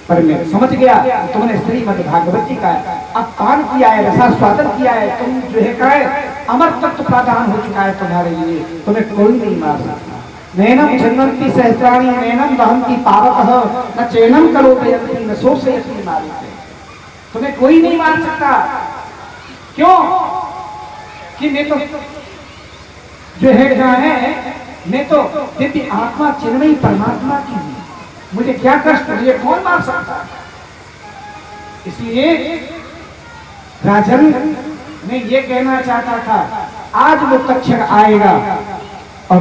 पर मैं समझ गया तुमने श्रीमद् भागवत जी का अपमान किया है, रसास्वादन किया है, तुम जो है कहे अमर तत्व प्रदान हो चुका है तुम्हारे लिए, तुम्हें कोई नहीं मार सकता। नैनम छिन्नन्ति सहस्राणि नैनम दहन्ति पावकः न चैनम करोति न शोषयति मारिते, तुम्हें कोई नहीं मार सकता। क्यों कि मैं तो जो है मैं तो दिव्य आत्मा चिन्मयी परमात्मा की, मुझे क्या कष्ट, मुझे कौन मार सकता? इसलिए राजन मैं ये कहना चाहता था, आज वो तक्षक आएगा और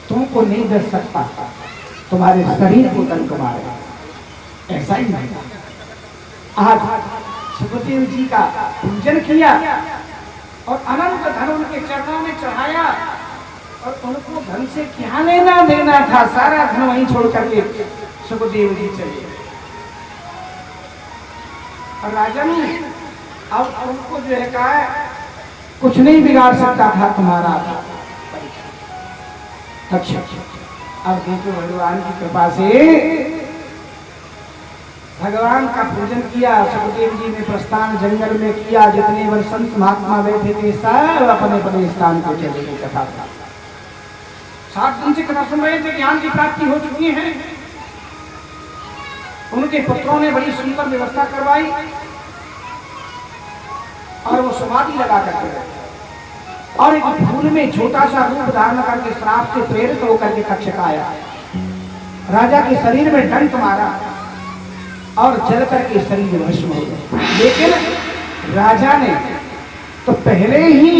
तुमको नहीं दस सकता, तुम्हारे शरीर को डंक मारेगा, ऐसा ही नहीं। आज सुखदेव जी का पूजन किया और अनंत धन उनके चरणों में चढ़ाया और उनको धन से क्या लेना देना था, सारा धन वहीं छोड़ करके सुखदेव जी चले। और राजन अब उनको जो है कहा कुछ नहीं बिगाड़ सकता था तुम्हारा, तक्षक। अब देखो भगवान की कृपा से भगवान का पूजन किया। सुखदेव जी ने प्रस्थान जंगल में किया। जितने वर संत महात्मा बैठे थे सब अपने अपने स्थान को चले गए। कथा 7 दिन से कथा सुन रहे थे, ज्ञान की प्राप्ति हो चुकी है। उनके पुत्रों ने बड़ी सुंदर व्यवस्था करवाई और वो समाधि लगा करके गए। और एक फूल में छोटा सा रूप धारण करके श्राप से प्रेरित होकर के तक्षक आया। राजा के शरीर में डंक मारा और जल करके शरीर भस्म हो गया। लेकिन राजा ने तो पहले ही,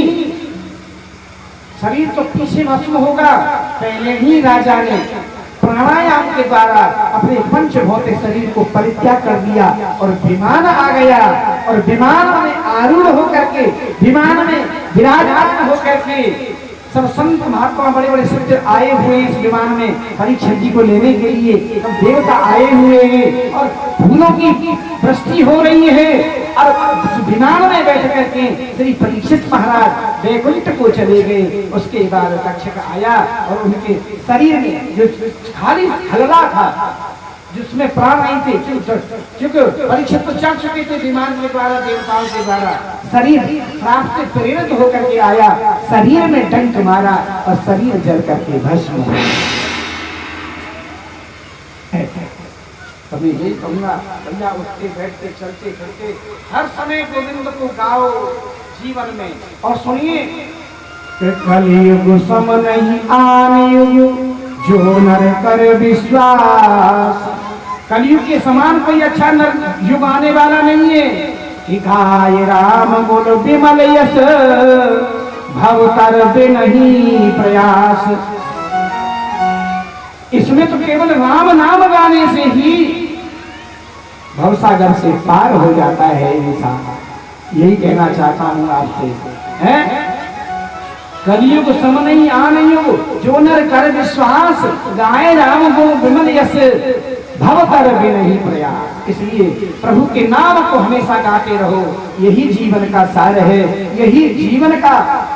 शरीर तो पीछे भस्म होगा, पहले ही राजा ने प्राणायाम के द्वारा अपने पंचभौतिक शरीर को परित्याग कर दिया और विमान आ गया। और विमान में आरूढ़ होकर के, विमान में विराजमान होकर के सब संत महात्मा बड़े बड़े सिद्ध आए हुए इस विमान में परीक्षित जी को लेने के लिए। सब देवता आए हुए हैं और फूलों की वृष्टि हो रही है। और विमान में बैठ करके श्री परीक्षित महाराज वैकुंठ को चले गए। उसके बाद तक्षक आया और उनके शरीर में जो खाली हलवा था, जिसमें प्राण नहीं थे, क्योंकि परीक्षित तो चढ़ चुके थे विमान के द्वारा, देवताओं के द्वारा। शरीर श्राप से प्रेरित होकर के आया, शरीर में डंक मारा और शरीर जल करके भस्म हो गया। कभी यही कहूंगा, भैया उठते बैठते चलते फिरते हर समय गोविंद को गाओ जीवन में। और सुनिए, कलियुग सम नहीं आन युग जो नर कर विश्वास। कलयुग के समान कोई अच्छा नर युग आने वाला नहीं है। कि गाय राम गुण विमल यश भव तर बे नहीं प्रयास। इसमें तो केवल राम नाम गाने से ही भवसागर से पार हो जाता है इंसान। यही कहना चाहता हूं आपसे, है कलियुग सम नहीं आन युग जो नर कर विश्वास। गाय राम गुण विमल यश भव तर बे नहीं प्रयास। इसलिए प्रभु के नाम को हमेशा गाते रहो, यही जीवन का सार है, यही जीवन का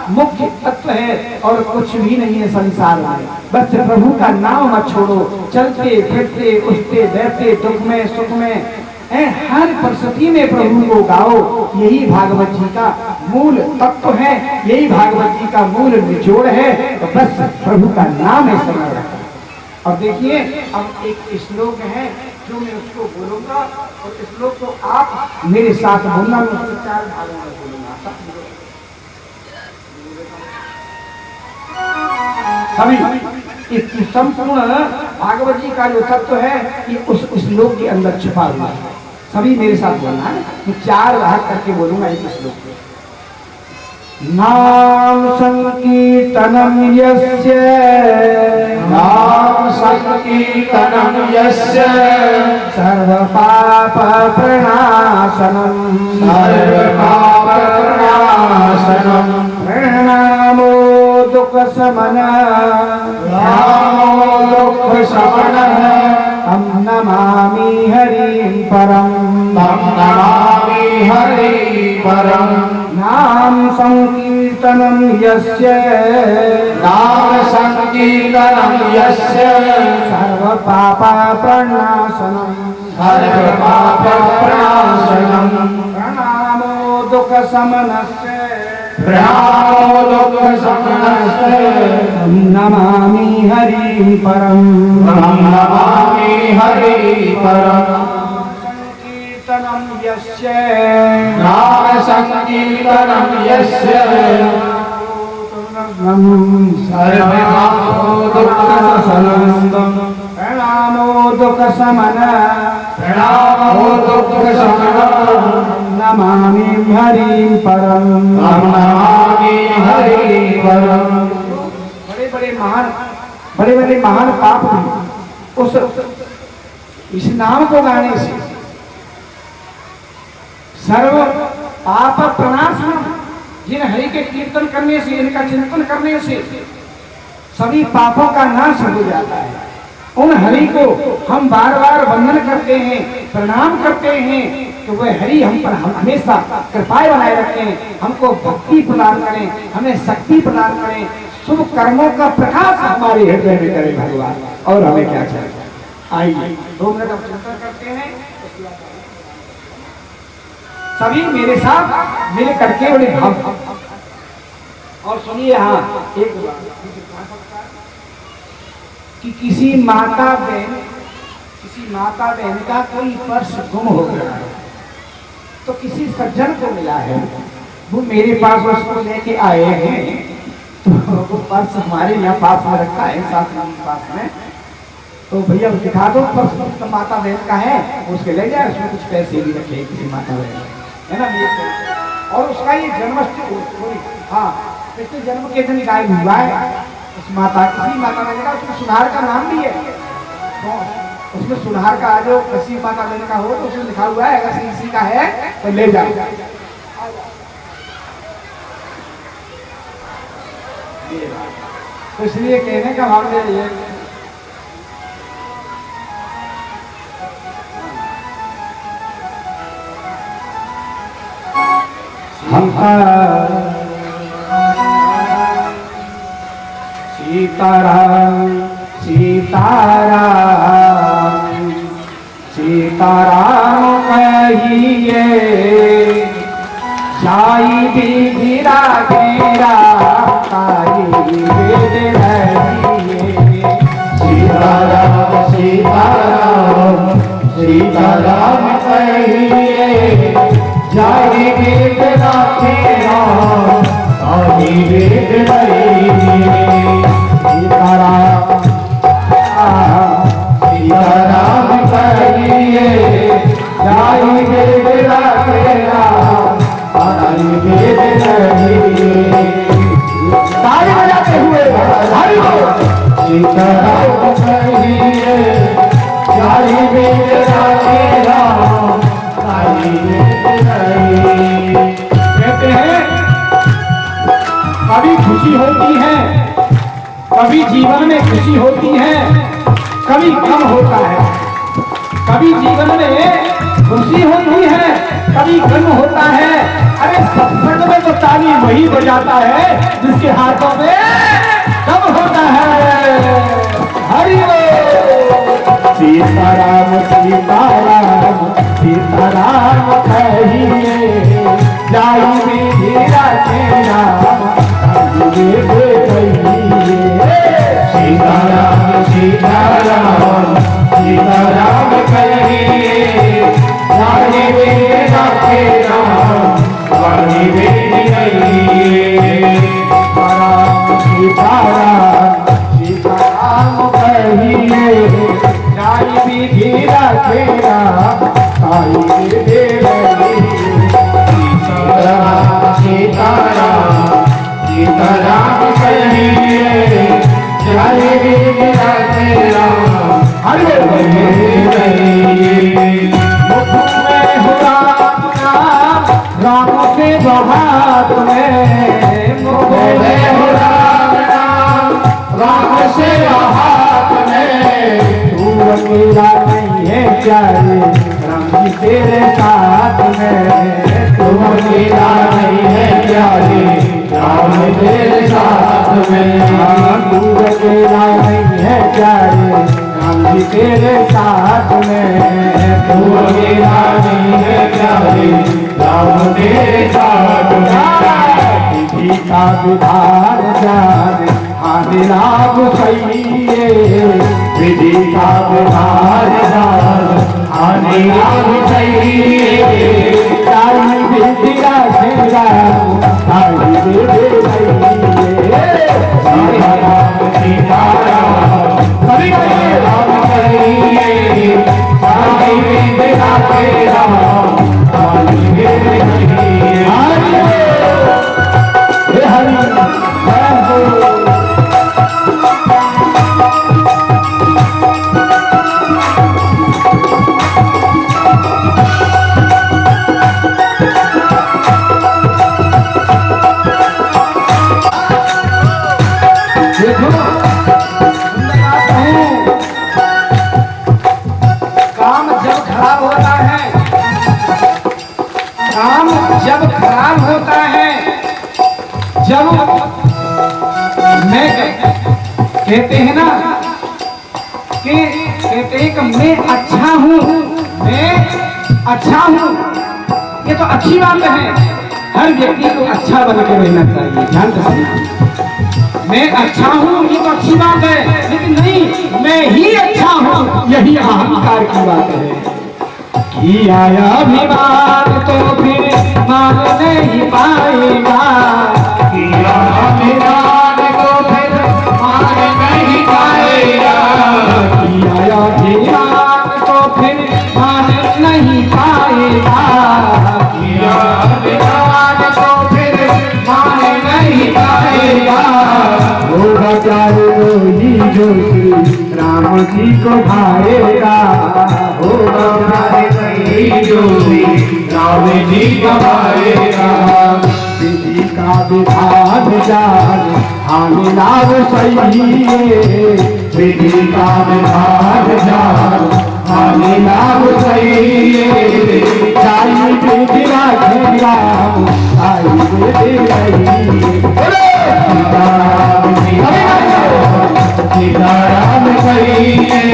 मुख्य तत्व है और कुछ भी नहीं है संसार में। बस प्रभु का नाम मत छोड़ो। चलते फिरते उठते बैठते दुख में सुख में हर परिस्थिति में प्रभु को गाओ। यही भागवत जी का मूल तत्व है, यही भागवत जी का मूल निचोड़ है। तो बस प्रभु का नाम है समय रखो। और देखिए, अब एक श्लोक है जो मैं उसको बोलूंगा और इस श्लोक को आप मेरे साथ बोलना। मैं उसको 4 भागों में बोलूंगा। सभी इस संपूर्ण भागवत जी का जो तत्व है कि उस श्लोक के अंदर छुपा हुआ है। सभी मेरे साथ बोलना है। मैं 4 भाग करके बोलूंगा एक श्लोक को। नाम संकीर्तनम यस्य, नाम संकीर्तनम यस्य सर्व पाप प्रणाशनम, सर्व पाप प्रणाशनम, प्रणामो दुख शमन, प्रणामो दुख शमनः, हम नमामि हरिं परम, तं नमामि हरिं परम्। नाम संकीर्तनम यस्य, नाम संकीर्तनम यस्य सर्व पाप प्रणाशनम, सर्व पाप प्रणाशनम, प्रणामो दुख शमनस्य, प्रणामो दुख शमनस्य, हम नमामि हरिं परम, तं नमामि हरिं परम्। संकीर्तनम यस्य, नाम संकीर्तनम यस्य सर्व पाप दुख शमनम्, प्रणामो दुख शमन, प्रणामो दुख शमनम्, नमामि हरिं परम, तं नमामि हरिं परम्। बड़े बड़े महान पाप भी उस इस नाम को गाने से, सर्व पाप प्रणाशनम, जिन हरि के कीर्तन करने से, इनका चिंतन करने से सभी पापों का नाश हो जाता है। उन हरि को हम बार बार वंदन करते हैं, प्रणाम करते हैं, तो वह हरि हम पर हमेशा कृपाएं बनाए रखें, हमको भक्ति प्रदान करें, हमें शक्ति प्रदान करें, शुभ कर्मों का प्रकाश हमारे हृदय में करे भगवान, और हमें क्या चाहिए। आइए 2 मिनट हम चिंतन करते हैं। सभी मेरे साथ मिल करके बड़े भाव और सुनिए। हाँ, एक बात कि किसी माता बहन का कोई पर्स गुम हो गया है, तो किसी सज्जन को मिला है, वो मेरे पास उसको लेके आए हैं, तो वो पर्स हमारे यहाँ पास में रखा है, साथ में पास में, तो भैया दिखा दो पर्स, तो माता बहन का है, उसके ले जाए, उसमें कुछ पैसे भी रखे किसी माता बहन, है ना। और उसका ये जन्माष्टमी, हाँ, पिछले जन्म के दिन गायब हुआ है उस माता, किसी माता बहन का, उसमें सुनार का नाम भी है, तो उसमें सुनार का जो किसी माता बहन का हो तो उसमें लिखा हुआ है, अगर किसी का है तो ले जाओ। तो इसलिए कहने का भाव ये सीताराम सीताराम सीताराम कहिए, साई विधिरा घेरा काई वेद रहिए। सीताराम सीताराम सीताराम कहिए, जाहि वेद राखेरा ताहि वेद रहिए। सीताराम सीताराम कहिए, जाहि वेद राखेरा ताहि वेद रहिए। ताली बजाते हुए हरि बोल। सीताराम कहिए, जाहि वेद राखेरा ताहि वेद रहिए। कहते हैं कभी खुशी होती है, कभी जीवन में खुशी होती है, कभी गम होता है, कभी जीवन में खुशी होती है, कभी गम होता है। अरे सत्संग में तो ताली वही बजाता है जिसके हाथों में गम होता है। हरि बोल। सीताराम सीताराम सीताराम कहिए, जाहि विधि राखेरा ताहि वेद रहिए। सीताराम सीताराम सीताराम कहिए, जाहि वेद राखेरा ताहि वेद रहिए। सीताराम सीताराम कहिए, जाहि विधि राखेरा ताहि वेद रहिए। सीताराम सीताराम सीताराम कहिए, जाहि वेद राखेरा हरि बोल। मुख में हो राम नाम, राम के बहार में, मुख में हो राम नाम राम से हाथ में। तू अकेला नहीं है प्यारे, राम जी तेरे साथ में। तुम अकेला नहीं है प्यारे, राम तेरे साथ में। तू अकेला नहीं है प्यारे, राम जी तेरे साथ में। तुम अकेला नहीं है प्यारे, राम तेरे साथ में। विधि का विधान जाने आने लाभ सही है, विधि का विधान जान आने लाभ चाहिए। ताई विधि राखेरा ताई वेद रहिए। सीताराम सीताराम सभी राम कहिए, जाहि वेद राखेरा ताहि वेद रहिए। हरि हे हरि जय हो। देखो काम जब खराब होता है, काम जब खराब होता है, जब मैं कहते हैं ना कि कहते हैं कि मैं अच्छा हूँ, मैं अच्छा हूँ, ये तो अच्छी बात है। हर व्यक्ति को अच्छा बन के रहना चाहिए। ध्यान से सुनना, मैं अच्छा हूँ ये तो अच्छी बात है, लेकिन नहीं मैं ही अच्छा हूँ यही अहंकार की बात है। कि आया अभिमान तो फिर मान नहीं पाएगा, किया अभिमान को फिर मान नहीं पाएगा, किया अभिमान तो फिर मान नहीं पाएगा, किया अभिमान को फिर मान नहीं पाएगा। होगा चाहे वही जो श्री राम जी को भाएगा, होगा हमारे वही जो भी राम जी का भाएगा। विधि का विधान जान हानि लाभ सही है, विधि का विधान जान हानि लाभ सही है। जाई विधि राखे राम आई विधि रही। सीताराम सीताराम सीताराम सही है।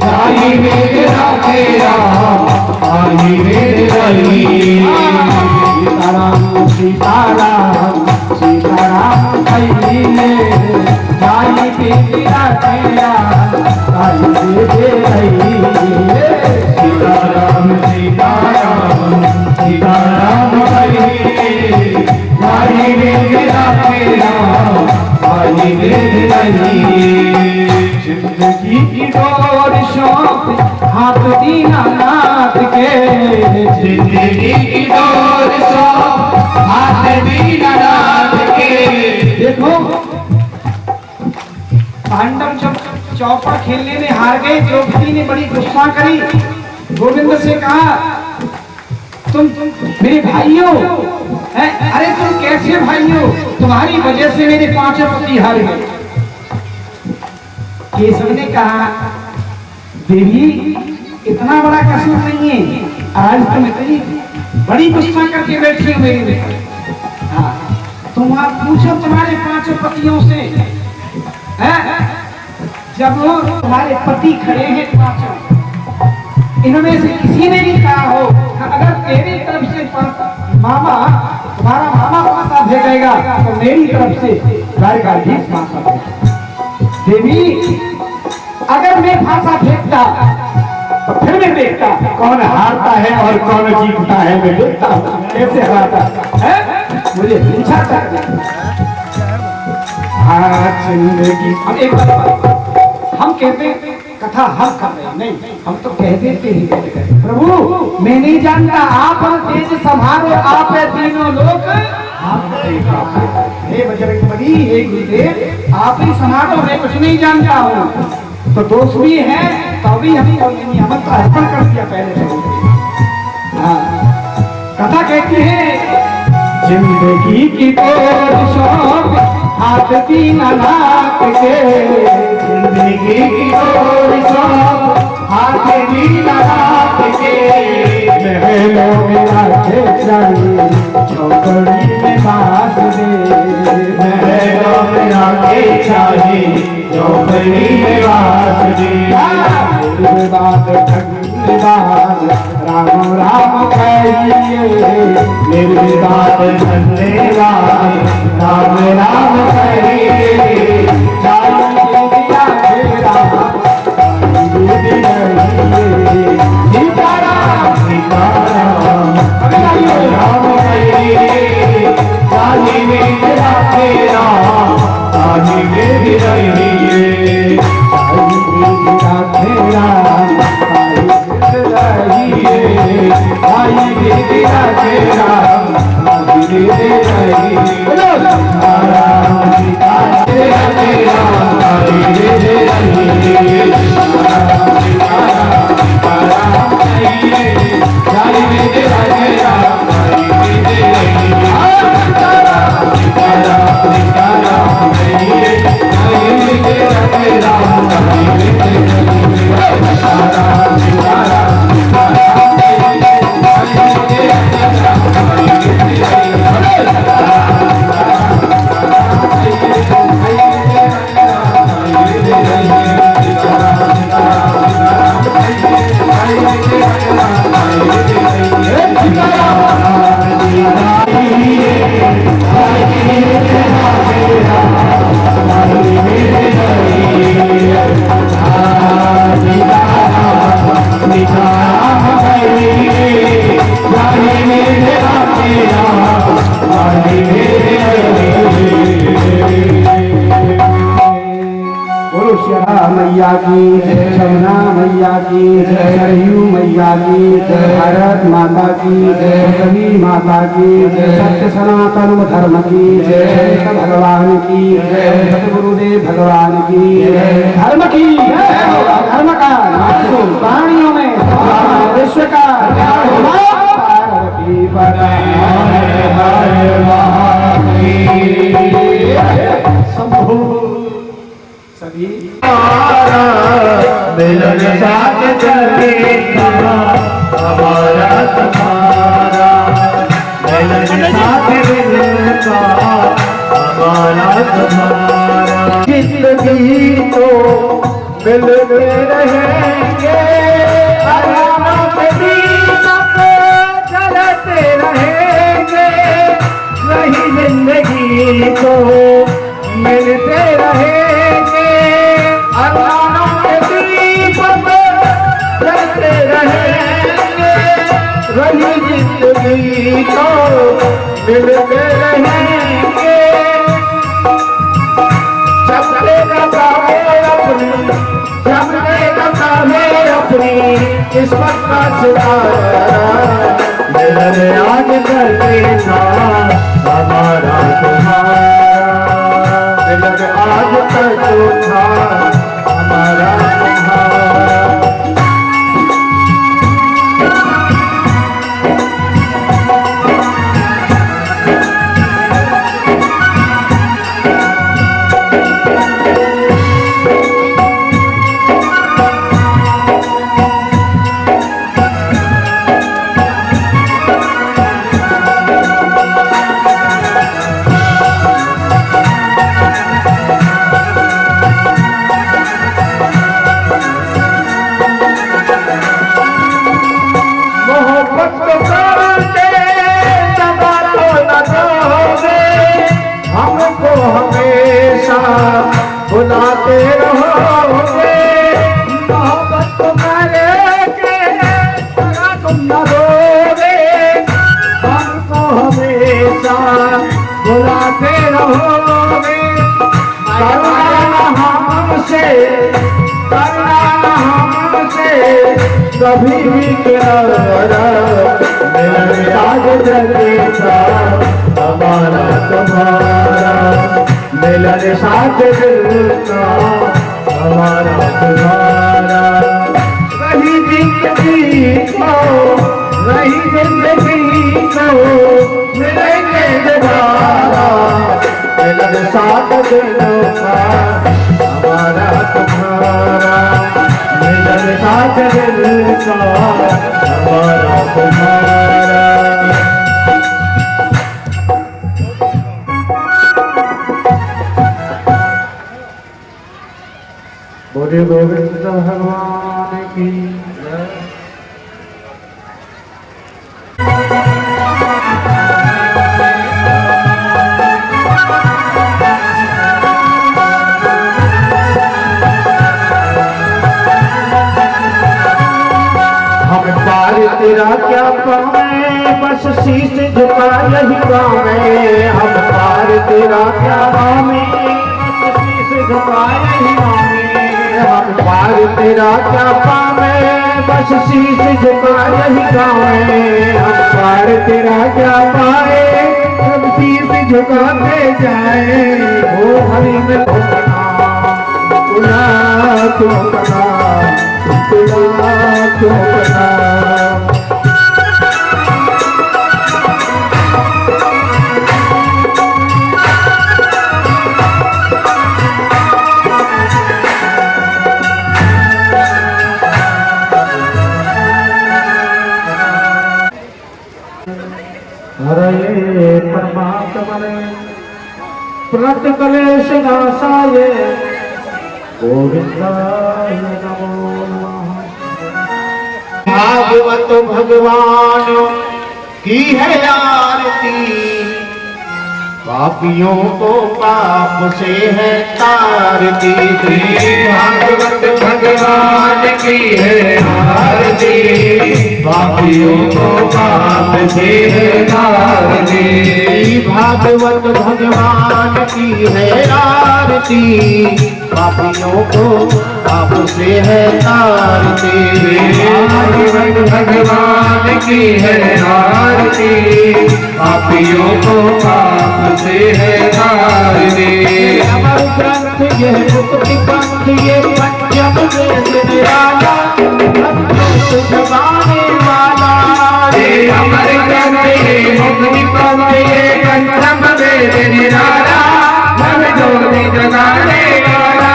साई मेरे राधे राम आई मेरे रही। सीताराम सीताराम सीताराम कहिए, जाई विधि राखे राम आई विधि रही। सीताराम सीताराम सीताराम सही है। साई मेरे राधे राम आई मेरे रही। जिंदगी की डोर शौक हाथ दीनानाथ के, जिंदगी की डोर सो हाथ दीनानाथ के। देखो पांडव जब चौपड़ खेलने में हार गए, द्रौपदी ने बड़ी गुस्सा करी, गोविंद से कहा तुम मेरे भाई हो, अरे तुम कैसे भाई हो, तुम्हारी वजह से मेरे 5 पति हार गए। केशव ने कहा देवी इतना बड़ा कसूर नहीं है, आज तुम इतनी बड़ी गुस्सा करके बैठी हो मेरे में। हाँ, तुम आप पूछो तुम्हारे 5 पतियों से, जब तुम्हारे पति खड़े हैं 5, इनमें से किसी ने भी कहा हो अगर तेरी तरफ से मामा तुम्हारा मामा पासा भेजेगा तो मेरी तरफ से गाय का भी पासा भेजेगा। देवी अगर मैं फांसा फेंकता तो फिर मैं देखता कौन हारता है और कौन जीतता है, मैं देखता हूँ कैसे हराता है, मुझे पूछा था। जिंदगी हम एक हम कहते कथा हम कर रहे नहीं, हम तो कह देते ही कहते हैं प्रभु मैं नहीं जानता, आप तेज संभालो, आप है तीनों लोग हे बजरंगबली हे गुरुदेव आप ही संभालो, मैं कुछ नहीं जानता हूँ। तो दोष भी है तभी हमको हमन तो अर्पण कर दिया पहले से। हाँ, कथा कहती है जिंदगी की डोर शौक हाथ दीनानाथ के, जिंदगी की डोर शौक हाथ दीनानाथ के। महलों में राखे चाहिए चौकड़ी में बांध दे, महलों में राखे चाहिए चौकड़ी में बांध दे। निर्विवाद धन्यवाद राम राम कहिए, निर्विवाद धन्यवाद राम राम कहिए। सीताराम सीताराम राम कहिए। साही मेरे राधे राम साही मेरी रहिए। मैया की, जमुना मैया की, सरयू मैया की, भारत माता की, कवि माता की, सत्य सनातन धर्म की, संत भगवान की, सतगुरुदेव भगवान की, धर्म की, धर्म का वाणियों में विश्व का पार्वती पदा सभी मिलन साथ चलेगा हमारा तुम्हारा, मिलन साथ मिलता हमारा तुम्हारा, जिंदगी तो मिलते रहेंगे, अरामों के दीपक जलते रहेंगे, वही जिंदगी को मिलते रहेंगे, अरमानों के दीपक जलते रहेंगे, वही जिंदगी को मिलते रहेंगे। सबके नकामे अपनी, सबके नकामे अपनी किस्मत का सितारा, मिलन आज करके था हमारा तुम्हारा, मिलन आज करके था हमारा तुम्हारा। बुलाते रहोगे, मोहब्बत तुम्हारे के तुम न रोगे, हमको हमेशा बुलाते रहोगे, करना हमसे, करना हमसे कभी भी किनारा, मिलन आज जगेगा हमारा तुम्हारा, मिलन साथ मिलता हमारा तुम्हारा, वही जिंदगी को, वही जिंदगी को मिलेंगे दोबारा, मिलन साथ मिलता हमारा तुम्हारा, मिलन साथ मिलता हमारा तुम्हारा। बोले गोविंद भगवान की जय। हम पार तेरा क्या पावे, बस शीश झुका यही पावे, हम पार तेरा क्या पावे, बस शीश झुका यही पावे, हम पार तेरा क्या पावे, बस शीश झुका यही गावे, हम पार तेरा क्या पाए, सब शीश झुकाते जाए, हो हरि में तुला तो बना, तुला तो बना। हरे परमात्मने प्रणत कलेश नाशाय गोविंदाय नमो नमः। भागवत भगवान की है आरती, पापियों को पाप से है तारती। भागवत भगवान की है आरती, पापियों को पाप से है तारती। भागवत भगवान की है आरती, पापियों को पाप से है तारती। भागवत भगवान की है आरती, पापियों को पाप से है तारती। अमर ग्रंथ ये मुक्ति पंथ ये पंचम वेद निराला, हमको जगाने वाला। ये अमर ग्रंथ ये मुक्ति पंथ ये पंचम वेद निराला, हम ज्योति जगाने वाला।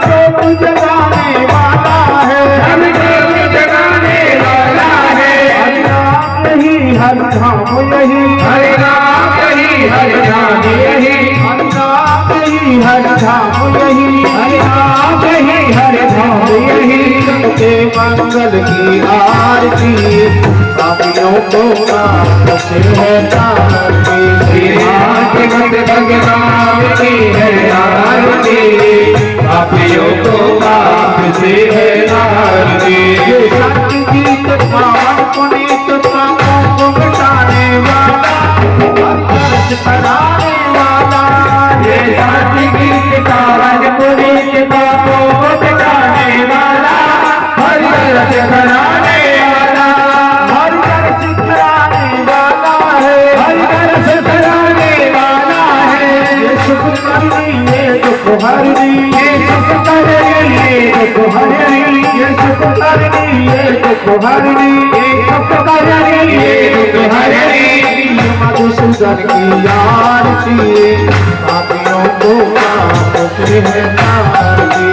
हमको जगाने वाला है, हम ज्योति जगाने वाला है। हरि नाम यही हरि धाम यही, हरि नाम यही हरि नाम यही, हरि नाम यही हरि धाम यही, हरि नाम यही हरि धाम यही। सबके मंगल की आरती, पापियों को पाप से है तारती। भागवत भगवान की है आरती, पापियों को पाप से है तारती। ये सत्य गीत पावन पुनीत पापों को मिटाने वाला, हर दर्श कराने वाला। ये सत्य गीत पावन पुनीत पापों को मिटाने वाला, हर दर्श कराने वाला। हर दर्श कराने वाला है, हर दर्श कराने वाला है। ये सुख करनी ये दुख हरनी, ये सुख करनी ये दुख हरनी, ये सुख करनी ये दुख हरनी, ये सुख करनी ये दुख हरनी। मधुसूदन की आरती, पापियों को पाप से है तारती।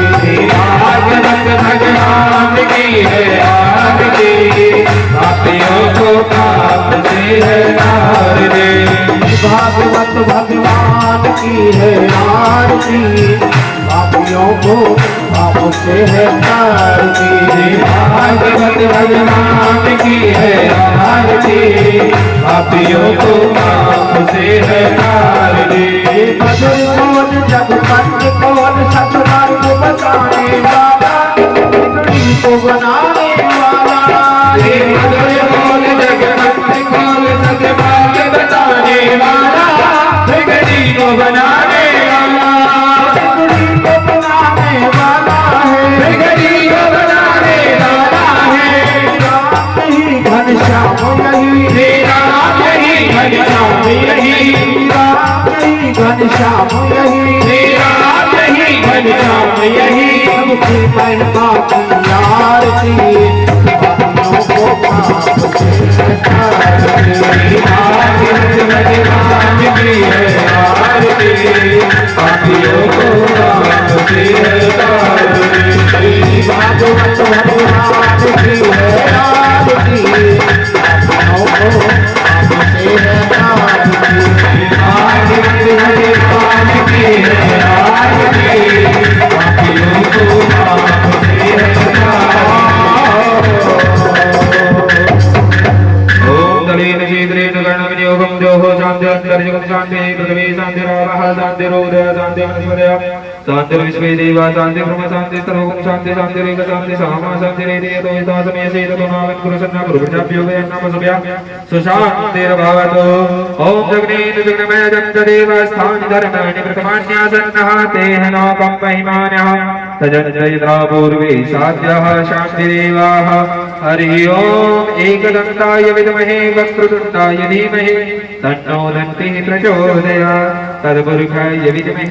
भागवत भगवान की है आरती, पापियों को पाप से है तारती। भागवत भगवान की है आरती, पापियों को पाप से है तारती। भागवत भगवान की है आरती, पापियों को पाप से है तारती। ये मधुर कौन जग पंच कौन सतमार्ग बताने वाला, बिगड़ी को बनाने वाला। ये मधुर कौन जगत कौन सतमार्ग बताने वाला, बिगड़ी को बनाने वाला। बिगड़ी को बनाने वाला है, बिगड़ी को बनाने वाला है। राम ही घनश्याम यही, तेरा यही घनश्याम यही, राम ही घनश्याम यही, तेरा यही घनश्याम यही। सबकी महिमा की आरती, पापियों को पाप से है तारती। भागवत भगवान की है आरती, पापियों को पाप से है तारती। भागवत भगवान की है आरती, पापियों को पाप से है तारती। भागवत भगवान की है आरती, पापियों को पाप से है तारती। ओम दलेन शीघ्रेण गणं योगं जोहो शान्तिरन्तर्जुगं शान्तिः पृथिवी शान्तिरावः शान्तिरोदयः शान्तिर्वनस्पतयः शान्तिर्विश्वे देवा शान्तिर्ब्रह्म शान्तिस्तलोकं शान्ति शान्तिरेक शान्ति सामा शान्तिरेति यतो हितासमयसे ततो नावन् कुरुसन्ना कुरुभ्यो नमस्भ्यः सुशान्तिर्भवतु। ओम जगनेन जगन्मय जगदेवस्थानि धर्माणि प्रथमान्यासन्नः तेह लोकं महिमानः तजन्जयित्रा पूर्वे साध्यः शान्तिरेवाः। हरि ओम एकदन्ताय विद्महे वक्रतुण्डाय धीमहि तन्नो दन्तिः प्रचोदयात्। तद्पुरुषाय विद्महे